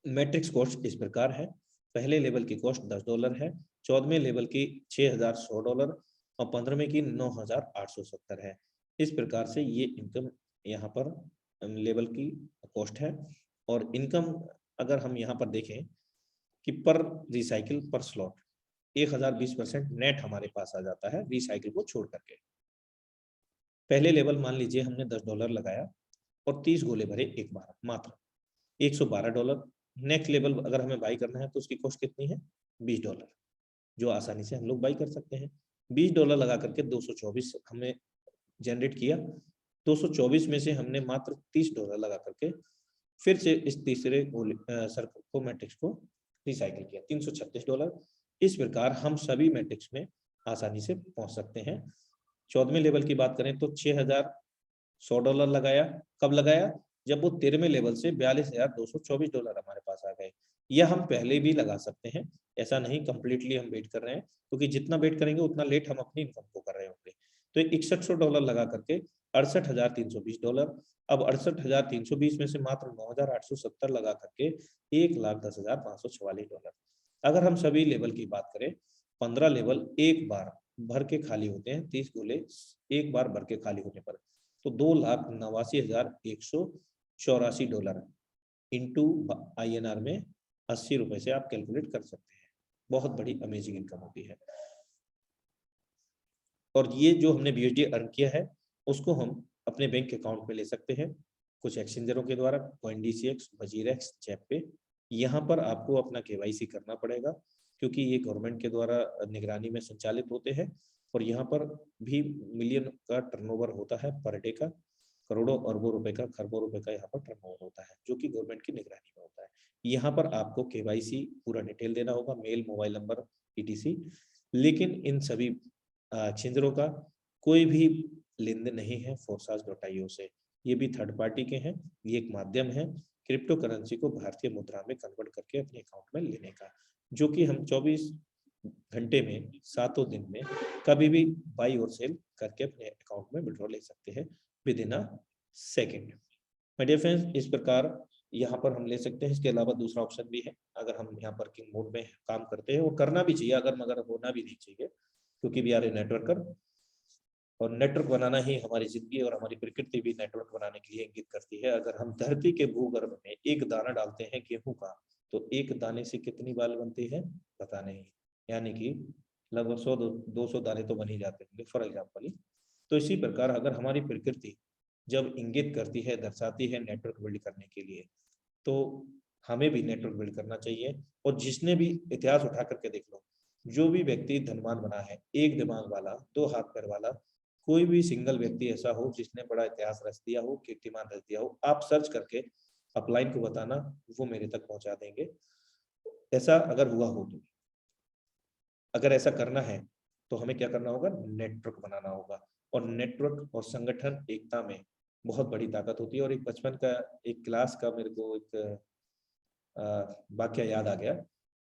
मैट्रिक्स कॉस्ट इस प्रकार है। पहले लेवल की कॉस्ट $10 है, 14वें लेवल की $6,100 और 15वें की $9,870 है। इस प्रकार से ये इनकम यहाँ पर लेवल की कॉस्ट है। और इनकम अगर हम यहाँ पर देखें कि पर रिसाइकिल पर स्लॉट 1020% नेट हमारे पास आ जाता है रिसाइकिल को छोड़ करके। पहले लेवल मान लीजिए हमने $10 लगाया और 30 गोले भरे एक बार, मात्र $112। नेक्स्ट लेवल अगर हमें बाई करना है तो उसकी कॉस्ट कितनी है? $20, जो आसानी से हम लोग बाई कर सकते हैं। $20 लगा करके 224 हमने जनरेट किया। 224 में से हमने मात्र $30 लगा करके फिर से इस तीसरे सर्कल को मैट्रिक्स को रिसाइकिल किया, $336। इस प्रकार हम सभी मैट्रिक्स में आसानी से पहुंच सकते हैं। 14वें लेवल की बात करें तो $6,100 लगाया। कब लगाया? जब वो 13वें लेवल से $42,224 हमारे पास आ गए। यह हम पहले भी लगा सकते हैं, ऐसा नहीं कंप्लीटली हम वेट कर रहे हैं, क्योंकि जितना वेट करेंगे उतना लेट हम अपनी इनकम को कर रहे होंगे। तो $6100 लगा करके $68,320, अब 68,320 में से मात्र 9,870 लगा करके $1,10,544। अगर हम सभी लेवल की बात करें, 15 लेवल एक बार भर के खाली होते हैं, 30 गोले एक बार भर के खाली होने पर, तो $2,89,184 इंटू INR में 80 रुपए से आप कैलकुलेट कर सकते हैं। बहुत बड़ी अमेजिंग इनकम होती है। और ये जो हमने BSD अर्न किया है उसको हम अपने बैंक अकाउंट में ले सकते हैं, कुछ एक्सचेंजरों के द्वारा, CoinDCX, WazirX, JAPPay। यहाँ पर आपको अपना KYC करना पड़ेगा, क्योंकि ये गवर्नमेंट के द्वारा निगरानी में संचालित होते हैं, और यहाँ पर भी मिलियन का टर्नओवर होता है पर डे का, करोड़ों अरबों रुपए का, खरबों रुपए का यहाँ पर टर्नओवर होता है, जो कि गवर्नमेंट की निगरानी में होता है। यहाँ पर आपको KYC पूरा डिटेल देना होगा, मेल, मोबाइल नंबर, ETC। लेकिन इन सभी एक्सचेंजरों का कोई भी लेन देन नहीं है Forsage.io से, ये भी थर्ड पार्टी के हैं। ये एक माध्यम है क्रिप्टो करेंसी को भारतीय मुद्रा में कन्वर्ट करके अपने अकाउंट में लेने का, जो कि हम 24 घंटे में, 7 दिन में कभी भी बाई और सेल करके अपने अकाउंट में विड्रॉ ले सकते हैं with in a second. My dear friends, इस प्रकार यहाँ पर हम ले सकते हैं। इसके अलावा दूसरा ऑप्शन भी है, अगर हम यहाँ पर किंग मोड में काम करते हैं, वो करना भी चाहिए, अगर मगर होना भी नहीं चाहिए, क्योंकि वी आर ए नेटवर्कर, और नेटवर्क बनाना ही हमारी जिंदगी और हमारी प्रकृति भी नेटवर्क बनाने के लिए इंगित करती है। अगर हम धरती के भूगर्भ में एक दाना डालते हैं गेहूं का, तो एक दाने से कितनी बाल बनती है पता नहीं, यानी कि लगभग 100-200 दाने तो बन ही जाते होंगे फॉर एग्जाम्पल। तो इसी प्रकार अगर हमारी प्रकृति जब इंगित करती है, दर्शाती है नेटवर्क बिल्ड करने के लिए, तो हमें भी नेटवर्क बिल्ड करना चाहिए। और जिसने भी इतिहास उठा करके देख लो, जो भी व्यक्ति धनवान बना है, एक दिमाग वाला, 2 हाथ पैर वाला, कोई भी सिंगल व्यक्ति ऐसा हो जिसने बड़ा इतिहास रच दिया हो, कीर्तिमान रच दिया हो, आप सर्च करके अपलाइन को बताना, वो मेरे तक पहुंचा देंगे, ऐसा अगर हुआ हो तो। अगर ऐसा करना है तो हमें क्या करना होगा, नेटवर्क बनाना होगा। और नेटवर्क और संगठन एकता में बहुत बड़ी ताकत होती है। और एक बचपन का एक क्लास का मेरे को एक वाक्य याद आ गया।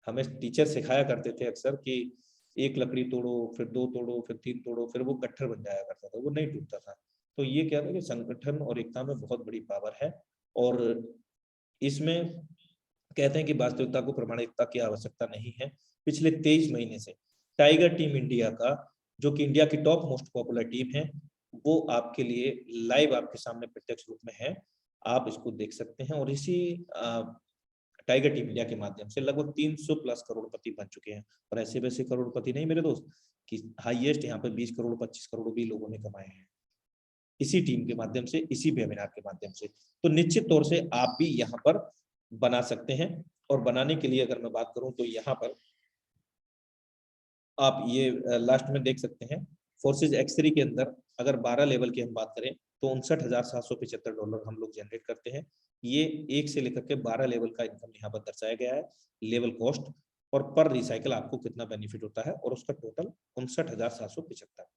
हमें टीचर सिखाया करते थे अक्सर कि एक लकड़ी तोड़ो, फिर 2 तोड़ो, फिर 3 तोड़ो, फिर वो गट्ठर बन जाया करता था, वो नहीं टूटता था। तो ये क्या था कि संगठन और एकता में बहुत बड़ी पावर है। और इसमें कहते हैं कि वास्तविकता को प्रमाणिकता की आवश्यकता नहीं है। पिछले 23 महीने से टाइगर टीम इंडिया का, जो कि इंडिया की टॉप मोस्ट पॉपुलर टीम है, वो आपके लिए लाइव आपके सामने प्रत्यक्ष रूप में है, आप इसको देख सकते हैं। और इसी टाइगर टीम इंडिया के माध्यम से लगभग 300 प्लस करोड़पति बन चुके हैं। और ऐसे वैसे करोड़पति नहीं मेरे दोस्त, कि हाईएस्ट यहाँ पे 20 करोड़ 25 करोड़ भी लोगों ने कमाए हैं इसी टीम के माध्यम से, इसी वेबिनार के माध्यम से। तो निश्चित तौर से आप भी यहाँ पर बना सकते हैं। और बनाने के लिए अगर मैं बात करूं तो यहाँ पर आप ये लास्ट में देख सकते हैं, फोर्सेज X3 के अंदर अगर 12 लेवल की हम बात करें तो $59,775 हम लोग जनरेट करते हैं। ये 1 से लेकर के 12 लेवल का इनकम यहाँ पर दर्शाया गया है, लेवल कॉस्ट और पर रिसाइकल आपको कितना बेनिफिट होता है, और उसका टोटल 59,775।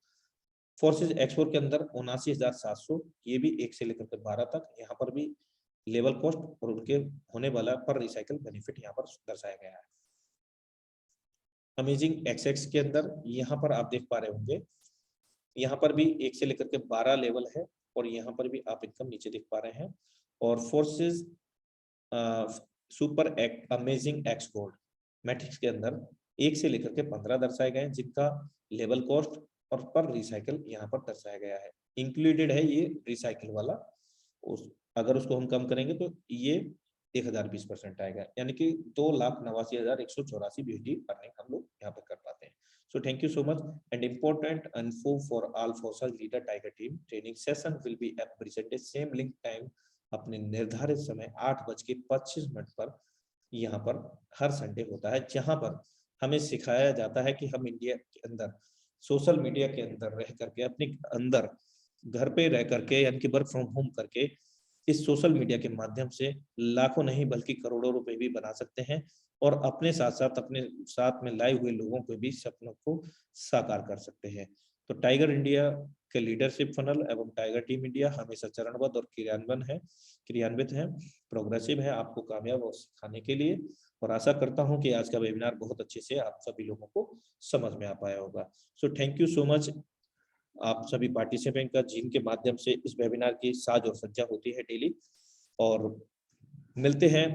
फोर्सेज X4 के अंदर 79,700, ये भी 1 से लेकर के 12 तक, यहाँ पर भी लेवल कॉस्ट और उनके होने वाला पर रिसाइकल बेनिफिट यहाँ पर दर्शाया गया है। अमेजिंग XX के अंदर यहाँ पर आप देख पा रहे होंगे, यहाँ पर भी 1 से लेकर के 12 लेवल है, और यहाँ पर भी आप इनकम नीचे देख पा रहे हैं। और forces super amazing X gold matrix के अंदर 1 से लेकर के 15 दर्शाए गए हैं, जिनका लेवल कॉस्ट और पर रिसाइकल यहाँ पर दर्शाया गया है। इंक्लूडेड है ये रिसाइकल वाला, अगर उसको हम कम करेंगे तो ये 1020% आएगा, यानी कि 2,89,184 BSD अर्निंग हम लोग यहाँ पर कर पाते हैं। So thank you so much, and important info for all Forsage leader Tiger team training session will be presented same link time अपने निर्धारित समय 8:25 पर यहाँ पर हर संडे होता है, जहाँ पर हमें सिखाया जाता है कि हम इंडिया के अंदर सोशल मीडिया के अंदर रह करके, अपने अंदर घर पे रह करके, यानी कि वर्क फ्रॉम होम करके, इस सोशल मीडिया के माध्यम से लाखों नहीं बल्कि करोड़ों रुपए भी बना सकते हैं, और अपने साथ साथ में लाए हुए लोगों के भी सपनों को साकार कर सकते हैं। तो टाइगर इंडिया के लीडरशिप फनल एवं टाइगर टीम इंडिया हमेशा चरणबद्ध और क्रियान्वित है, प्रोग्रेसिव है आपको कामयाब और सिखाने के लिए। और आशा करता हूं कि आज का वेबिनार बहुत अच्छे से आप सभी लोगों को समझ में आ पाया होगा। So thank you so much आप सभी पार्टिसिपेंट का, जिनके माध्यम से इस वेबिनार की साज और सज्जा होती है डेली। और मिलते हैं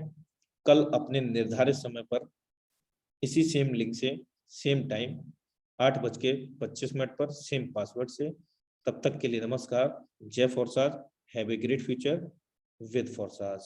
कल अपने निर्धारित समय पर इसी सेम लिंक से सेम टाइम 8:25 पर सेम पासवर्ड से। तब तक के लिए नमस्कार। जय Forsage, have a great future with फॉरसाज।